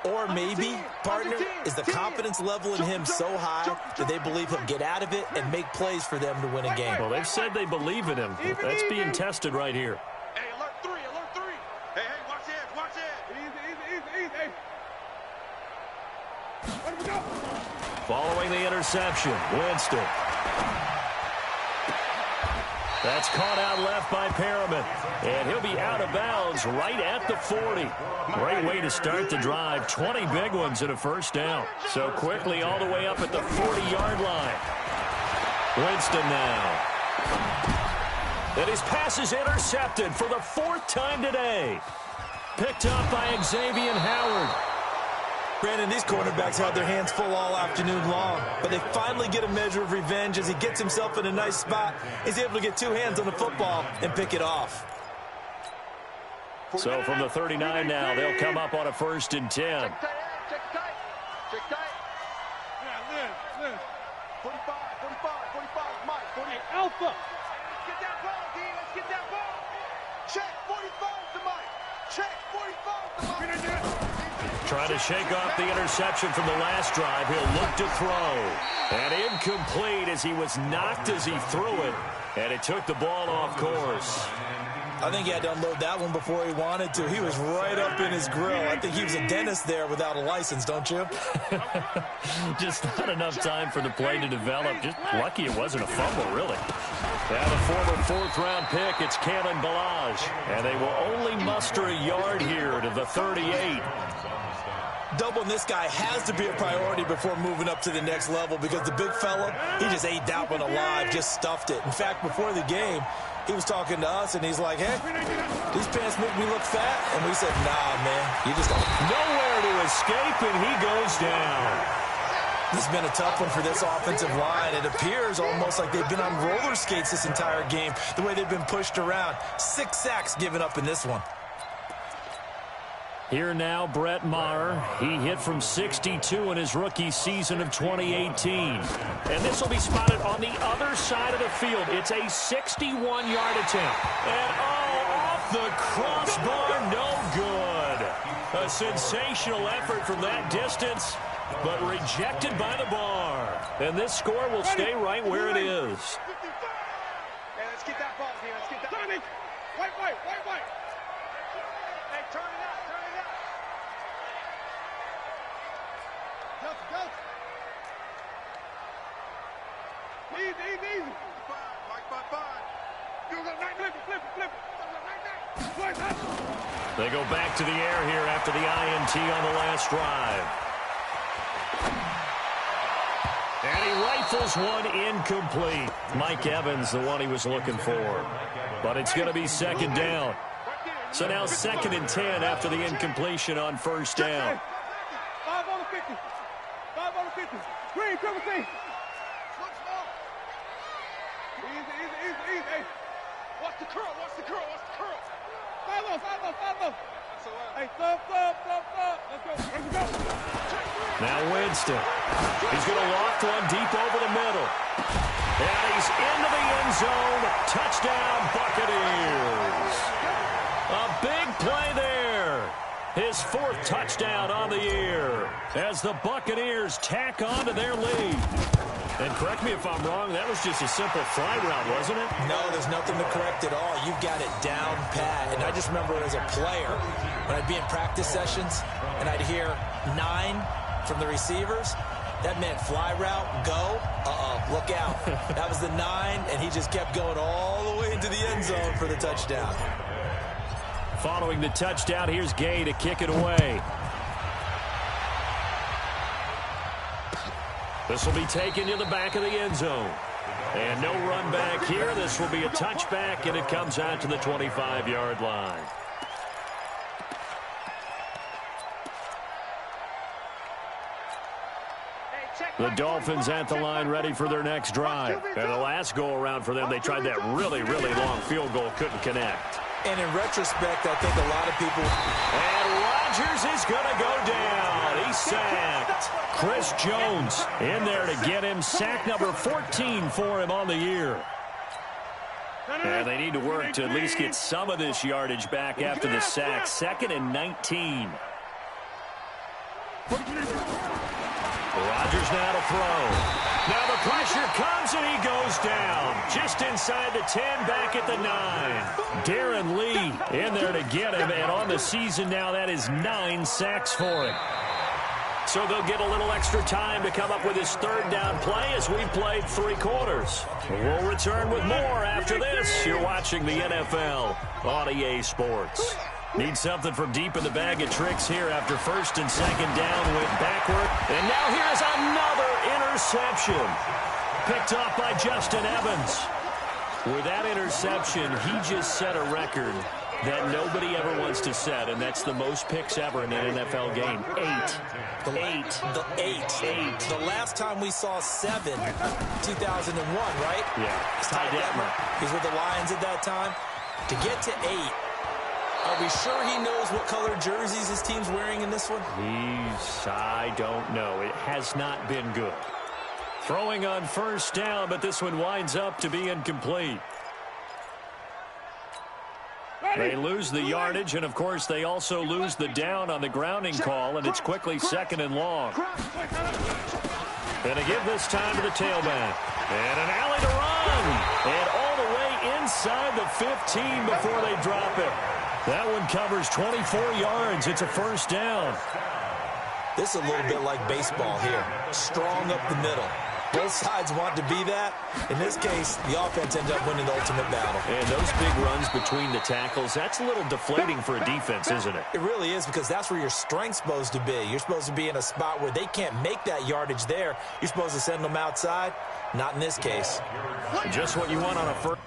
C: Or maybe, partner, is the confidence level in him so high that they believe he'll get out of it and make plays for them to win a game.
A: Well, they've said they believe in him. That's being tested right here.
B: Hey, alert 3, alert 3. Hey, watch it, watch it. Easy, hey. Let him go.
A: Following the interception, Winston. That's caught out left by Perriman. And he'll be out of bounds right at the 40. Great way to start the drive. 20 big ones and a 1st down. So quickly all the way up at the 40-yard line. Winston now. And his pass is intercepted for the 4th time today. Picked up by Xavier Howard.
C: Brandon, these quarterbacks had their hands full all afternoon long, but they finally get a measure of revenge as he gets himself in a nice spot. He's able to get 2 hands on the football and pick it off.
A: So from the 39 now, they'll come up on a 1st and 10.
B: Check tight. Yeah, Lynn. 45, Mike. 48.
E: Alpha.
B: Let's get that ball, D. Let's get that ball. Check 45 to Mike. Check 45 to Mike.
A: Trying to shake off the interception from the last drive. He'll look to throw. And incomplete as he was knocked as he threw it. And it took the ball off course.
C: I think he had to unload that one before he wanted to. He was right up in his grill. I think he was a dentist there without a license, don't you?
A: Just not enough time for the play to develop. Just lucky it wasn't a fumble, really. Now the former 4th-round pick, it's Kalen Ballage. And they will only muster a yard here to the 38.
C: Doubling this guy has to be a priority before moving up to the next level because the big fella, he just ate that one alive, just stuffed it. In fact, before the game, he was talking to us, and he's like, hey, these pants make me look fat. And we said, nah, man, you just don't.
A: Nowhere to escape, and he goes down.
C: This has been a tough one for this offensive line. It appears almost like they've been on roller skates this entire game, the way they've been pushed around. 6 sacks given up in this one.
A: Here now, Brett Maher. He hit from 62 in his rookie season of 2018. And this will be spotted on the other side of the field. It's a 61-yard attempt. And, off the crossbar, no good. A sensational effort from that distance, but rejected by the bar. And this score will stay right where it is.
B: Hey, let's get that ball, D. Let's get that. White. Hey, turn it up.
E: Easy. Mike 5. You go flip it.
A: They go back to the air here after the INT on the last drive. And he rifles one incomplete. Mike Evans, the one he was looking for. But it's going to be second down. So now 2nd and 10 after the incompletion on first down.
E: 5 on the 50. Green, triple T. Easy. Hey, watch the curl. 5 on. Hey, thumb. Let's go.
A: Now Winston. He's going to loft one deep over the middle. And he's into the end zone. Touchdown, Buccaneers. A big play there. His 4th touchdown on the year as the Buccaneers tack on to their lead. And correct me if I'm wrong, that was just a simple fly route, wasn't it?
C: No, there's nothing to correct at all. You've got it down pat. And I just remember as a player, when I'd be in practice sessions and I'd hear 9 from the receivers, that meant fly route, go, look out. That was the 9, and he just kept going all the way into the end zone for the touchdown.
A: Following the touchdown, here's Gay to kick it away. This will be taken to the back of the end zone. And no run back here. This will be a touchback, and it comes out to the 25-yard line. The Dolphins at the line ready for their next drive. And the last go-around for them, they tried that really long field goal, couldn't connect.
C: And in retrospect, I think a lot of people...
A: And Rodgers is going to go down. He's sacked. Chris Jones in there to get him. Sack number 14 for him on the year. And they need to work to at least get some of this yardage back after the sack. 2nd and 19. Rodgers now to throw. Now the pressure comes and he goes down. Just inside the 10, back at the 9. Darren Lee in there to get him. And on the season now, that is 9 sacks for him. So they'll get a little extra time to come up with his 3rd down play as we've played 3 quarters. We'll return with more after this. You're watching the NFL on EA Sports. Need something from deep in the bag of tricks here after 1st and 2nd down, went backward. And now here's another interception. Picked off by Justin Evans. With that interception, he just set a record that nobody ever wants to set, and that's the most picks ever in an NFL game. 8.
C: Eight. The last time we saw 7, 2001, right?
A: Yeah.
C: It's Ty Detmer. He's with the Lions at that time. To get to 8, are we sure he knows what color jerseys his team's wearing in this one?
A: I don't know. It has not been good. Throwing on 1st down, but this one winds up to be incomplete. They lose the yardage, and, of course, they also lose the down on the grounding call, and it's quickly 2nd and long. And to give this time to the tailback. And an alley to run. And all the way inside the 15 before they drop it. That one covers 24 yards. It's a 1st down.
C: This is a little bit like baseball here. Strong up the middle. Both sides want to be that. In this case, the offense ends up winning the ultimate battle.
A: And those big runs between the tackles, that's a little deflating for a defense, isn't it?
C: It really is, because that's where your strength's supposed to be. You're supposed to be in a spot where they can't make that yardage there. You're supposed to send them outside. Not in this case.
A: Just what you want on a first.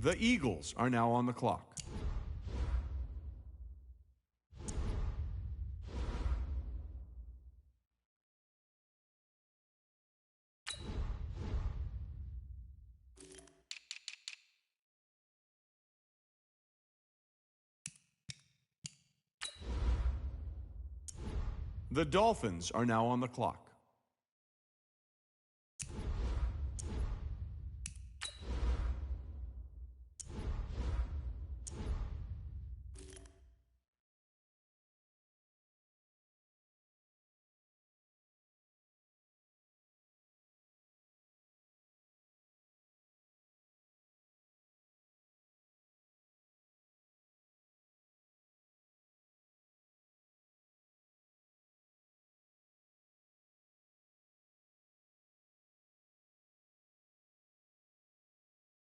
F: The Eagles are now on the clock. The Dolphins are now on the clock.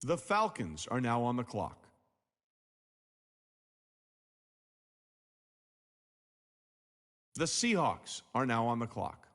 F: The Falcons are now on the clock. The Seahawks are now on the clock.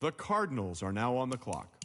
F: The Cardinals are now on the clock.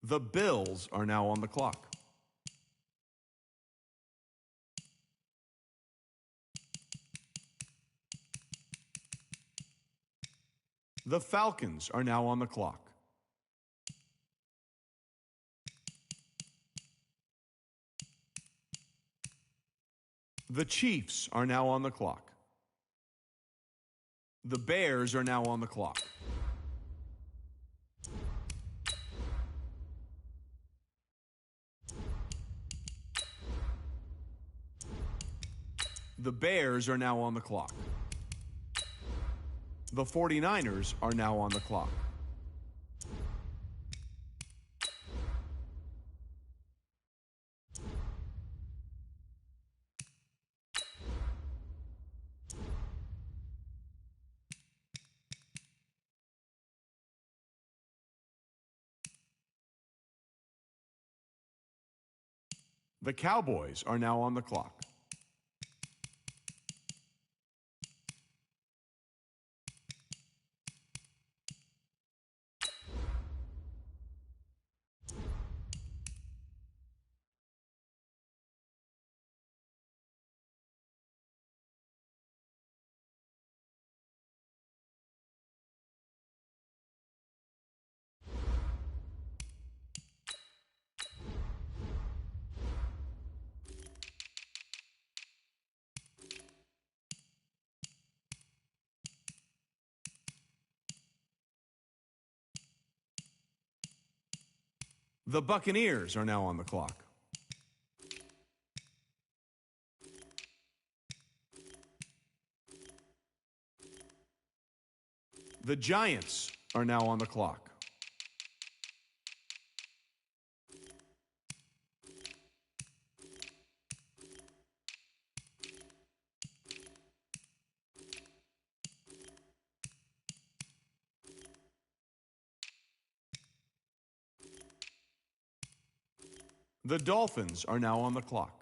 F: The Bills are now on the clock. The Falcons are now on the clock. The Chiefs are now on the clock. The Bears are now on the clock. The Bears are now on the clock. The 49ers are now on the clock. The Cowboys are now on the clock. The Buccaneers are now on the clock. The Giants are now on the clock. The Dolphins are now on the clock.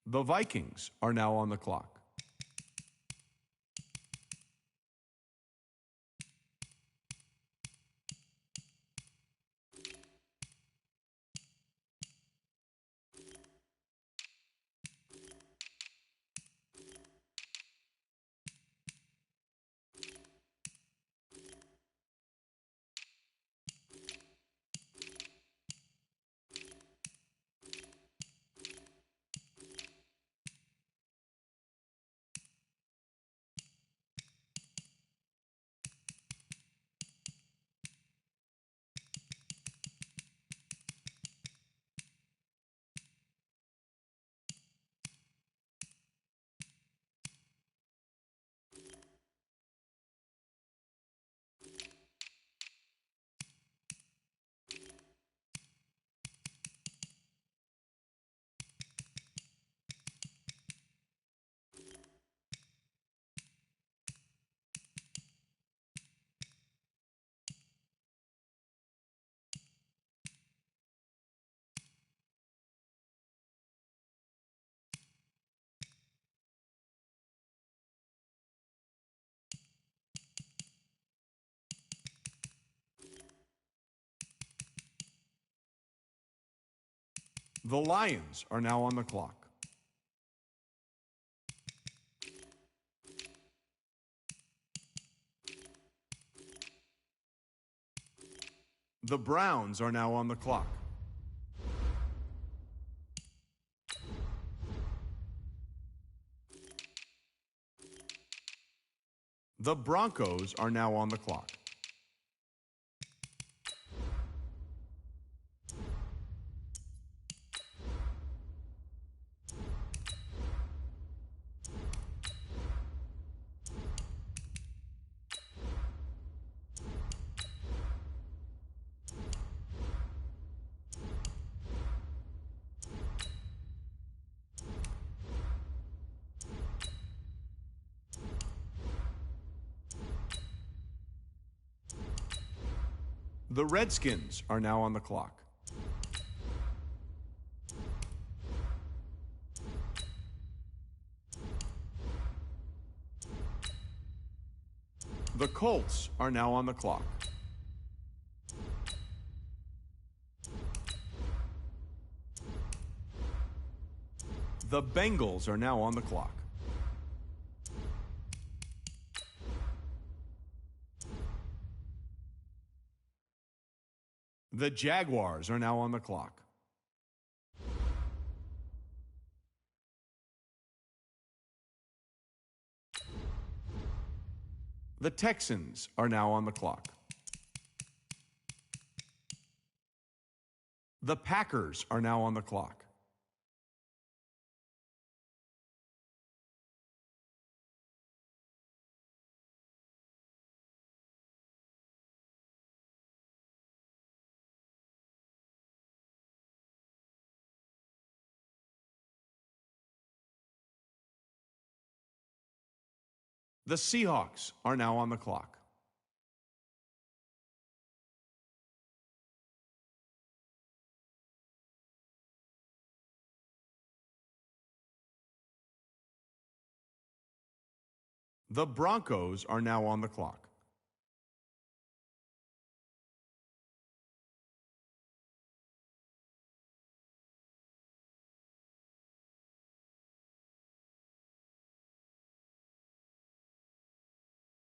F: The Vikings are now on the clock. The Lions are now on the clock. The Browns are now on the clock. The Broncos are now on the clock. The Redskins are now on the clock. The Colts are now on the clock. The Bengals are now on the clock. The Jaguars are now on the clock. The Texans are now on the clock. The Packers are now on the clock. The Seahawks are now on the clock. The Broncos are now on the clock.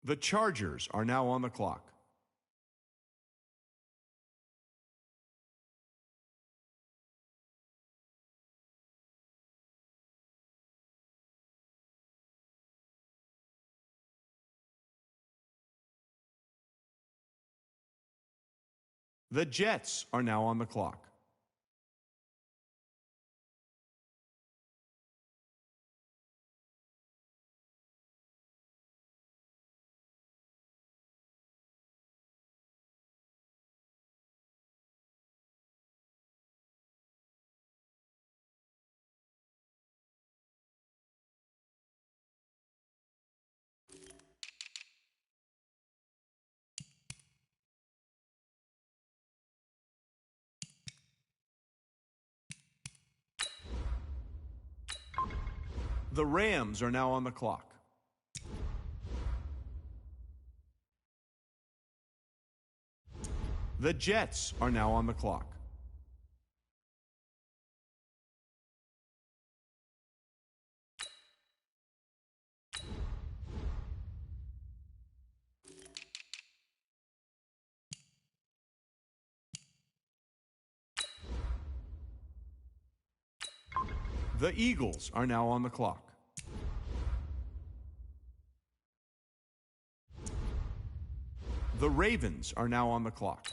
F: The Chargers are now on the clock. The Jets are now on the clock. The Rams are now on the clock. The Jets are now on the clock. The Eagles are now on the clock. The Ravens are now on the clock.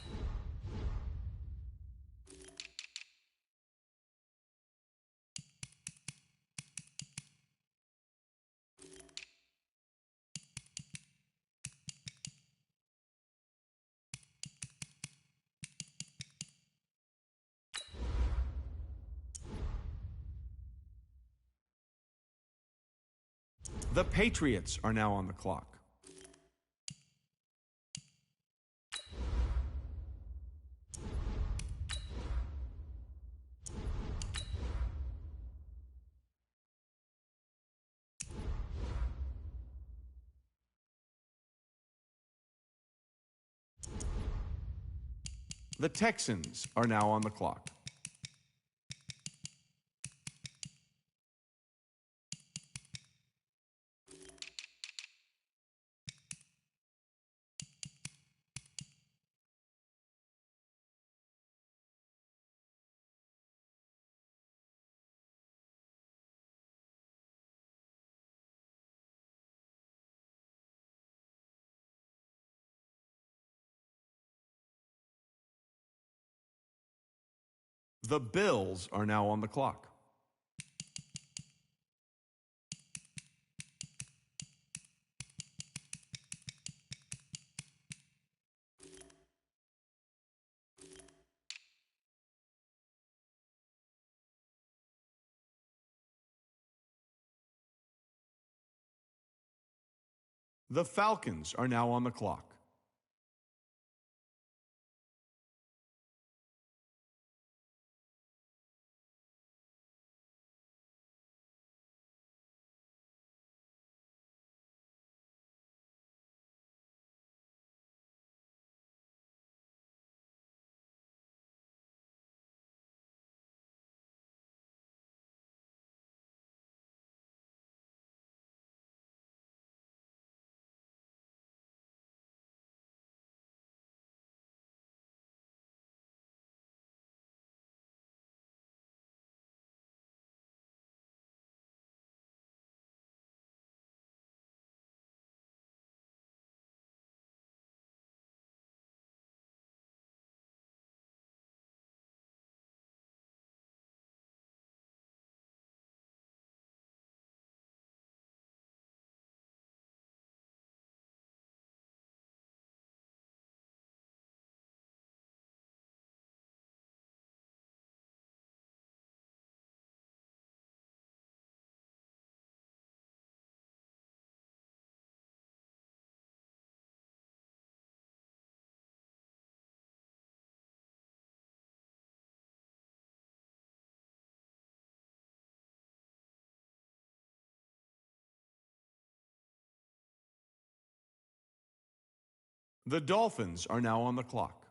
F: The Patriots are now on the clock. The Texans are now on the clock. The Bills are now on the clock. The Falcons are now on the clock. The Dolphins are now on the clock.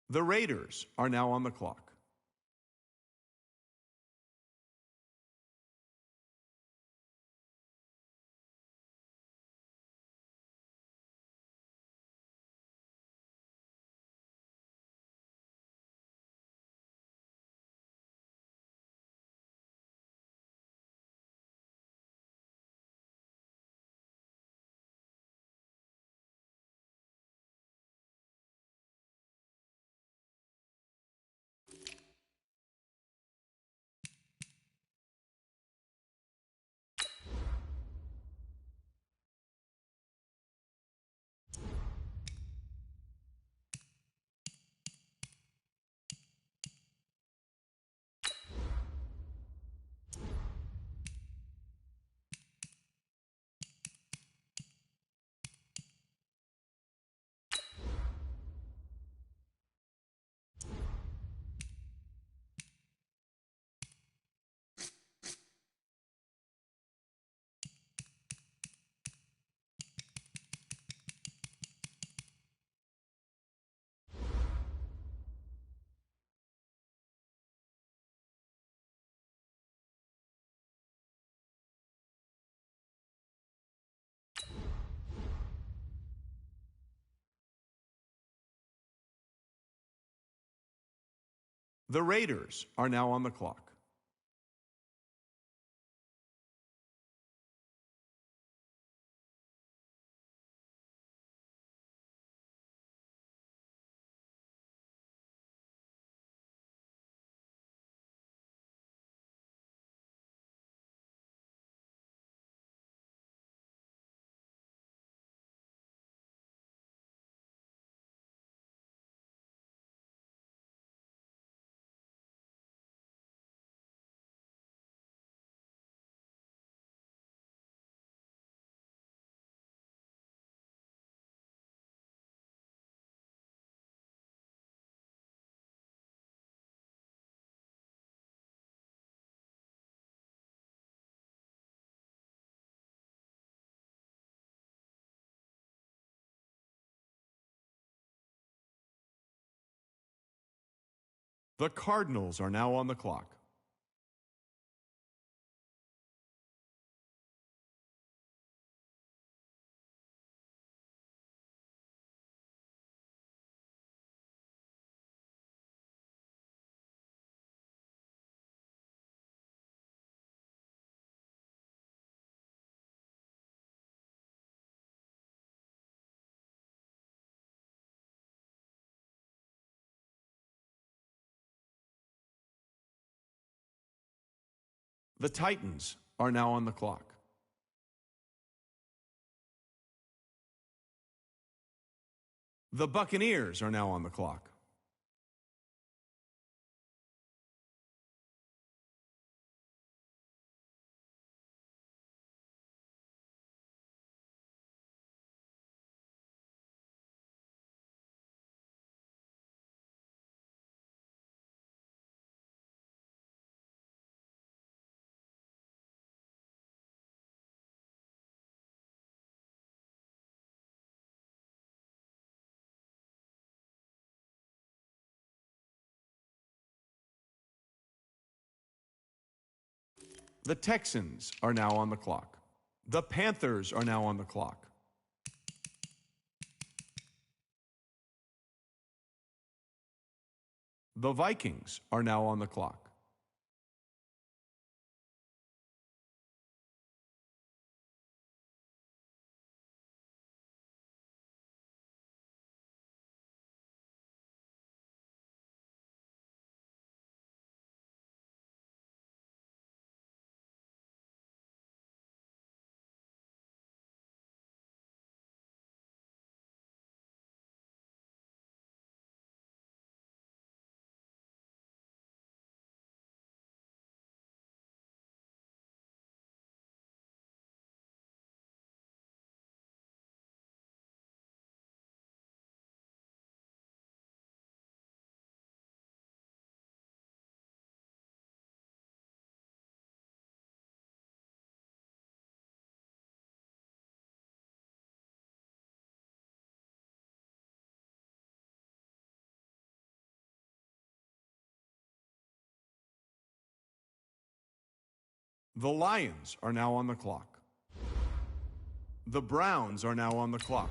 F: The Raiders are now on the clock. The Raiders are now on the clock. The Cardinals are now on the clock. The Titans are now on the clock. The Buccaneers are now on the clock. The Texans are now on the clock. The Panthers are now on the clock. The Vikings are now on the clock. The Lions are now on the clock. The Browns are now on the clock.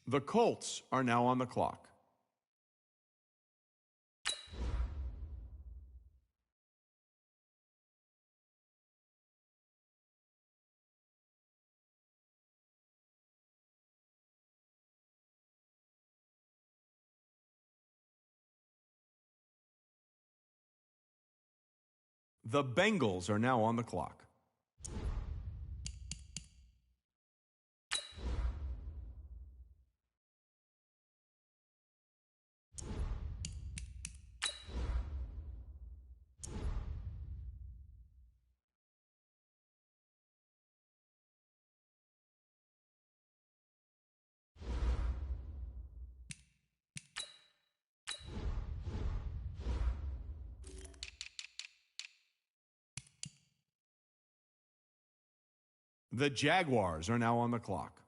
F: The Colts are now on the clock. The Bengals are now on the clock. The Jaguars are now on the clock.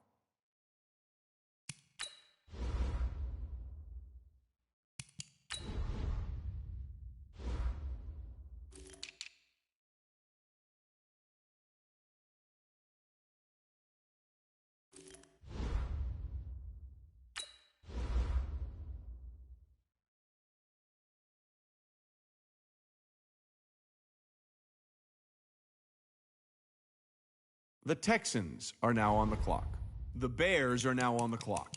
F: The Texans are now on the clock. The Bears are now on the clock.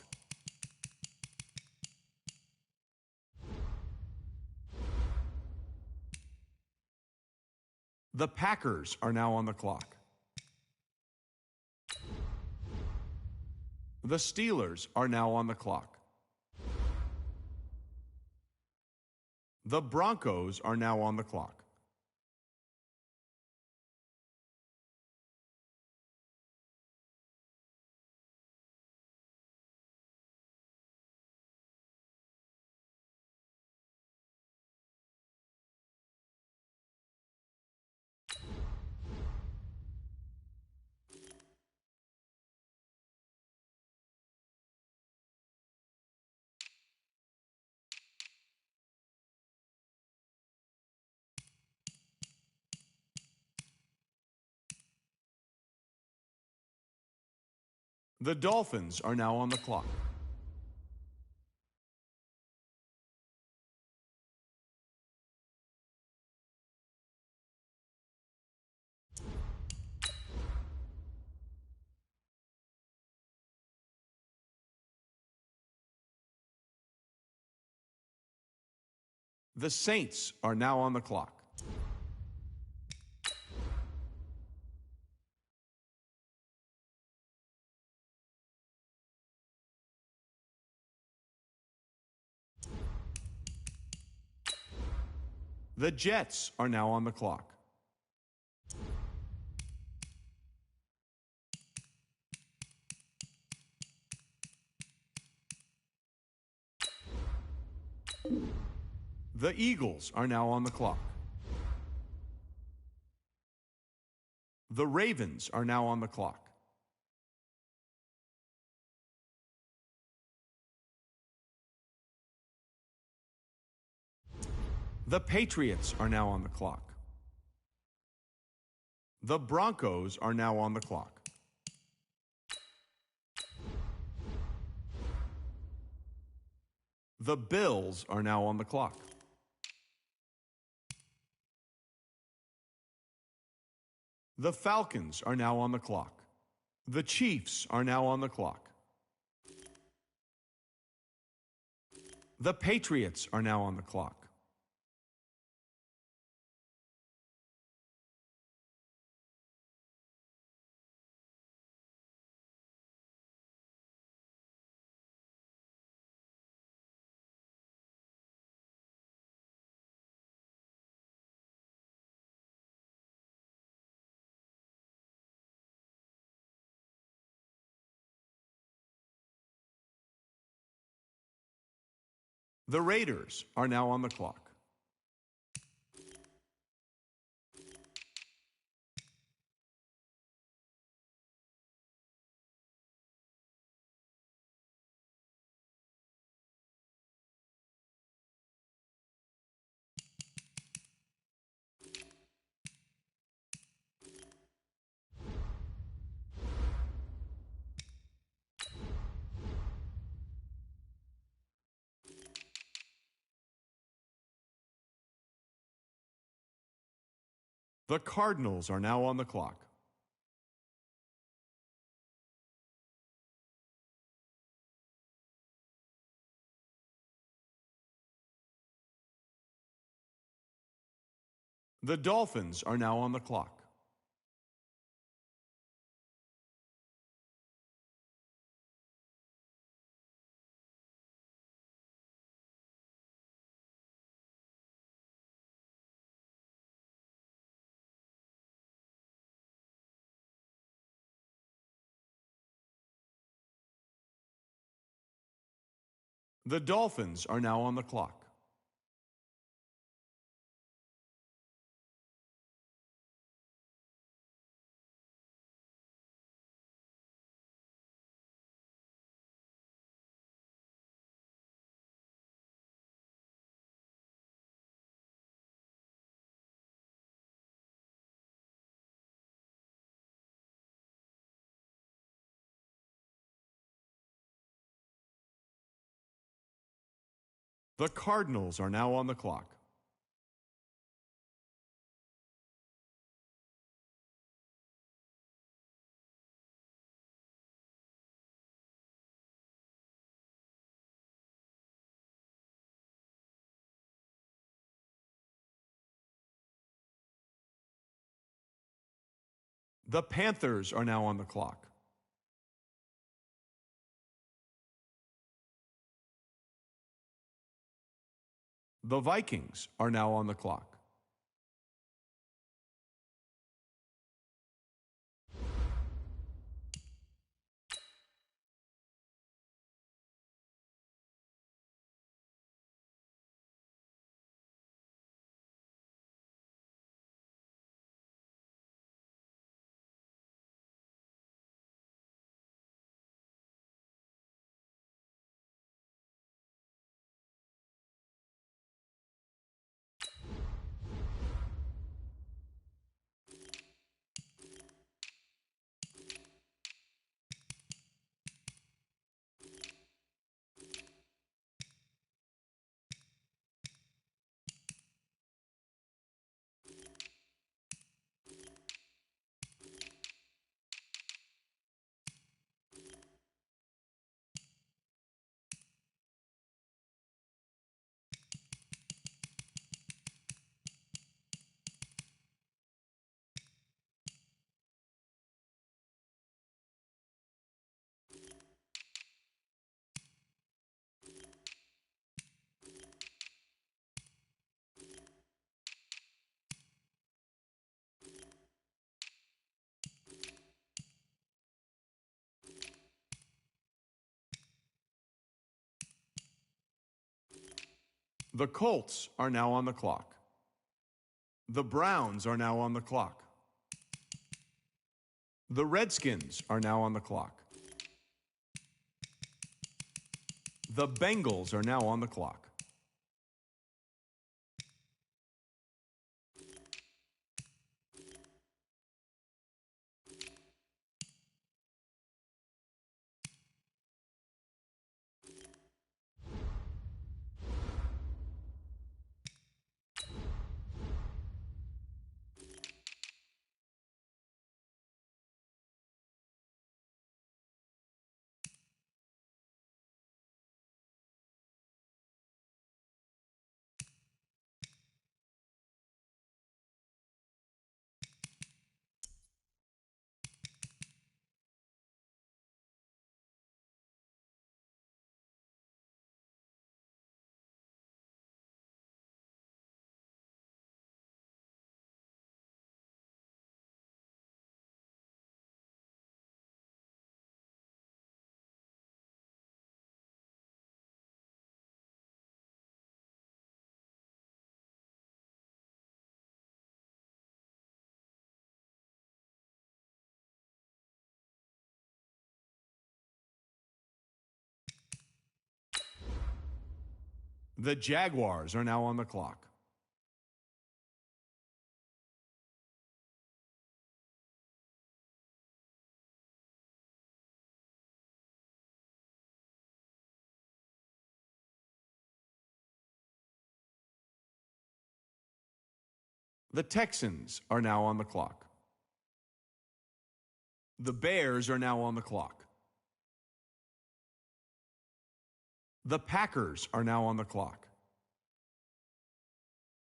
F: The Packers are now on the clock. The Steelers are now on the clock. The Broncos are now on the clock. The Dolphins are now on the clock. The Saints are now on the clock. The Jets are now on the clock. The Eagles are now on the clock. The Ravens are now on the clock. The Patriots are now on the clock. The Broncos are now on the clock. The Bills are now on the clock. The Falcons are now on the clock. The Chiefs are now on the clock. The Patriots are now on the clock. The Raiders are now on the clock. The Cardinals are now on the clock. The Dolphins are now on the clock. The Dolphins are now on the clock. The Cardinals are now on the clock. The Panthers are now on the clock. The Vikings are now on the clock. The Colts are now on the clock. The Browns are now on the clock. The Redskins are now on the clock. The Bengals are now on the clock. The Jaguars are now on the clock. The Texans are now on the clock. The Bears are now on the clock. The Packers are now on the clock.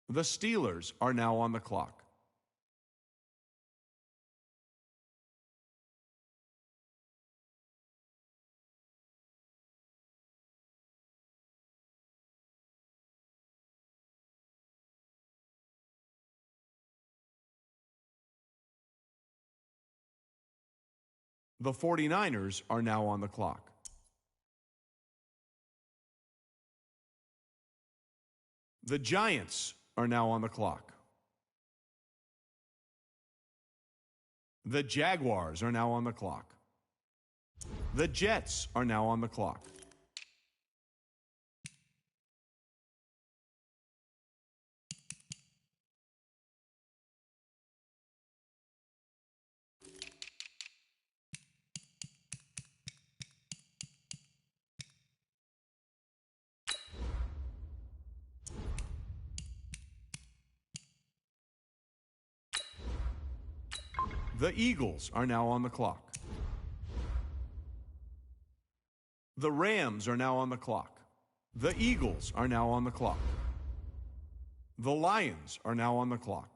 F: The Steelers are now on the clock. The 49ers are now on the clock. The Giants are now on the clock. The Jaguars are now on the clock. The Jets are now on the clock. The Eagles are now on the clock. The Rams are now on the clock. The Eagles are now on the clock. The Lions are now on the clock.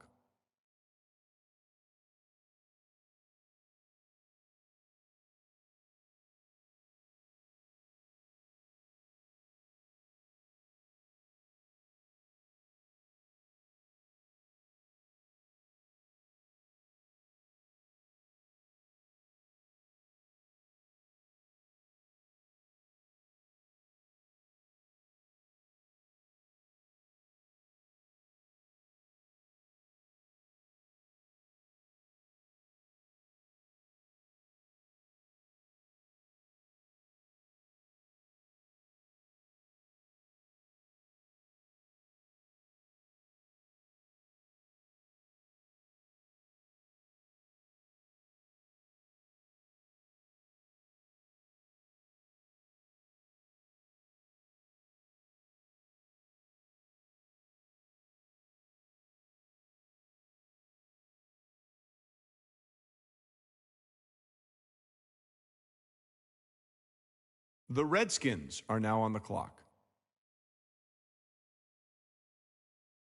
F: The Redskins are now on the clock.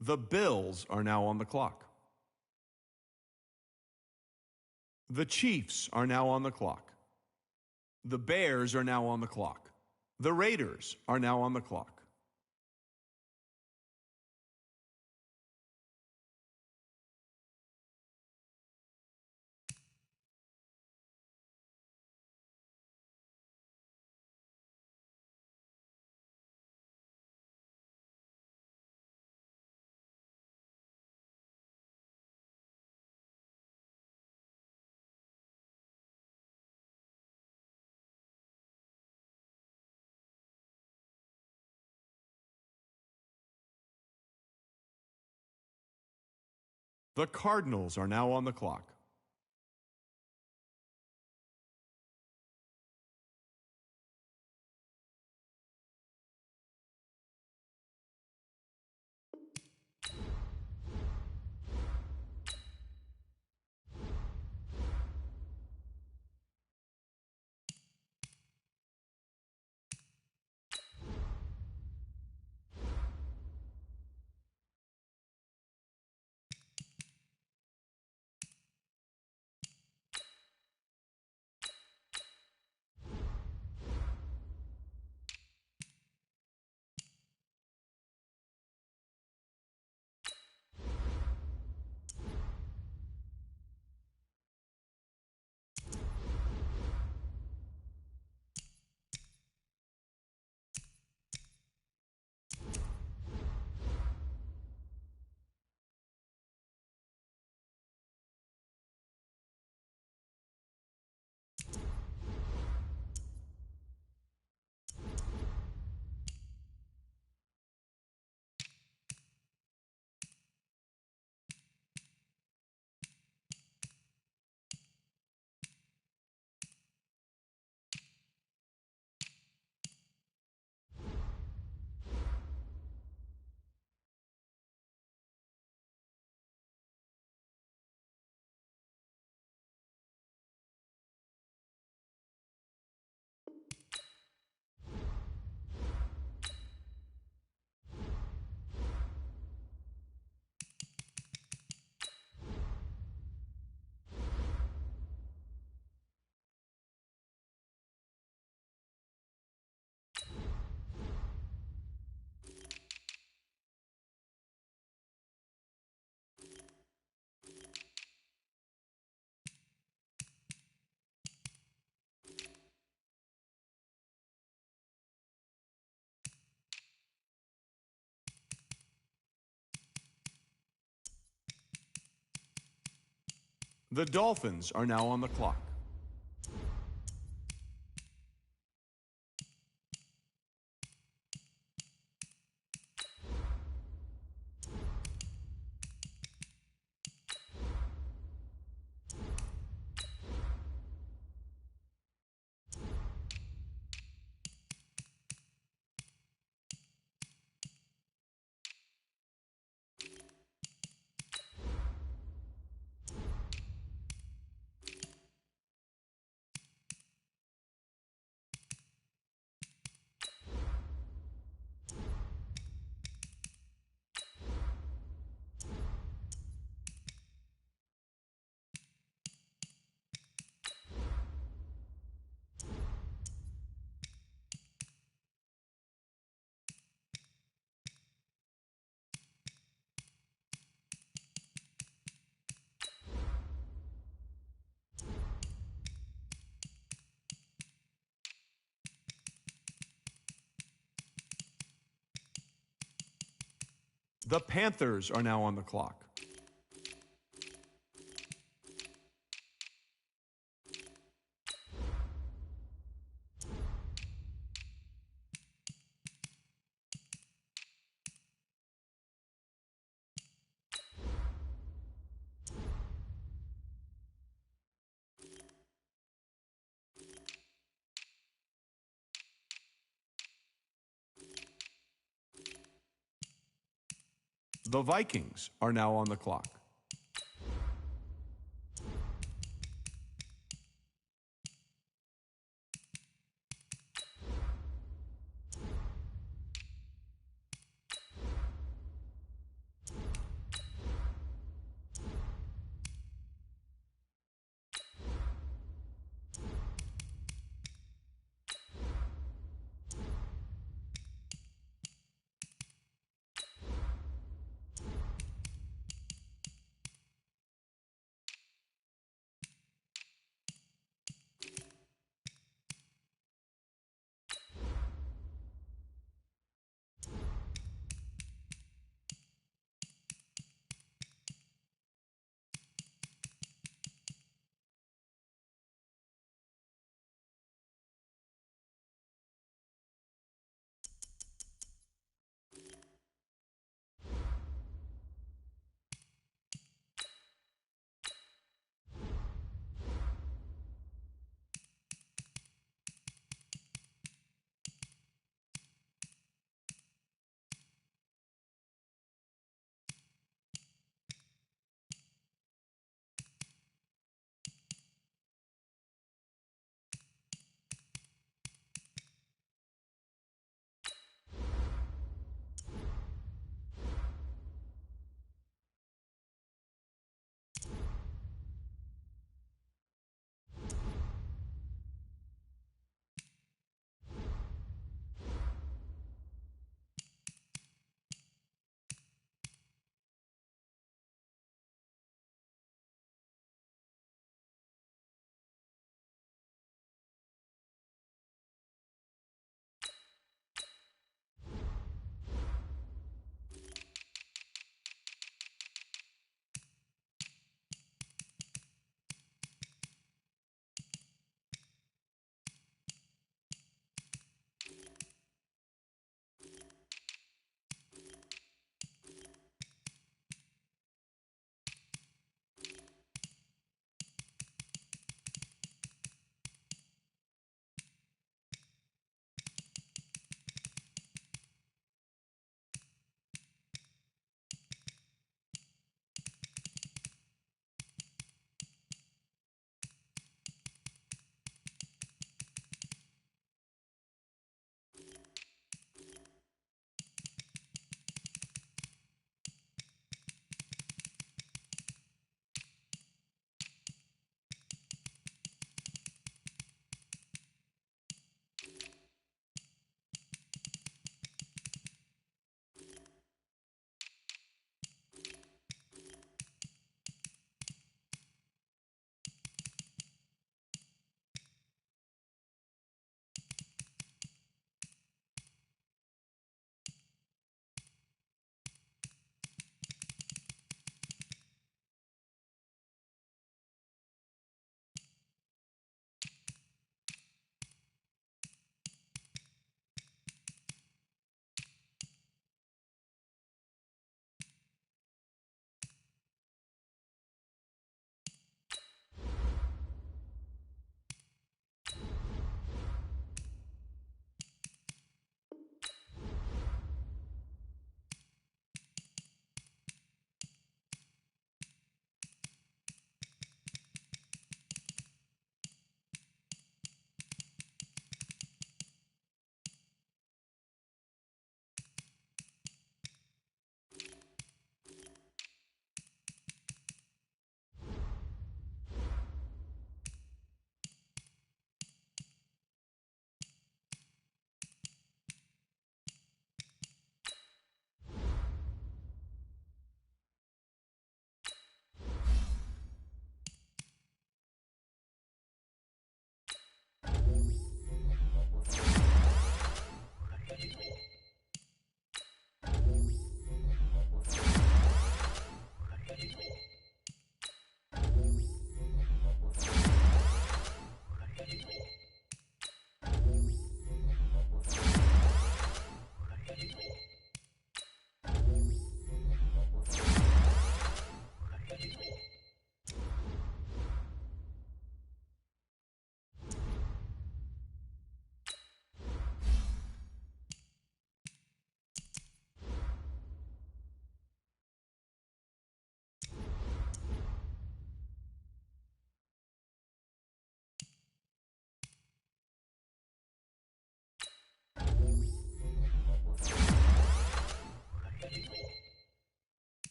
F: The Bills are now on the clock. The Chiefs are now on the clock. The Bears are now on the clock. The Raiders are now on the clock. The Cardinals are now on the clock. The Dolphins are now on the clock. The Panthers are now on the clock. The Vikings are now on the clock.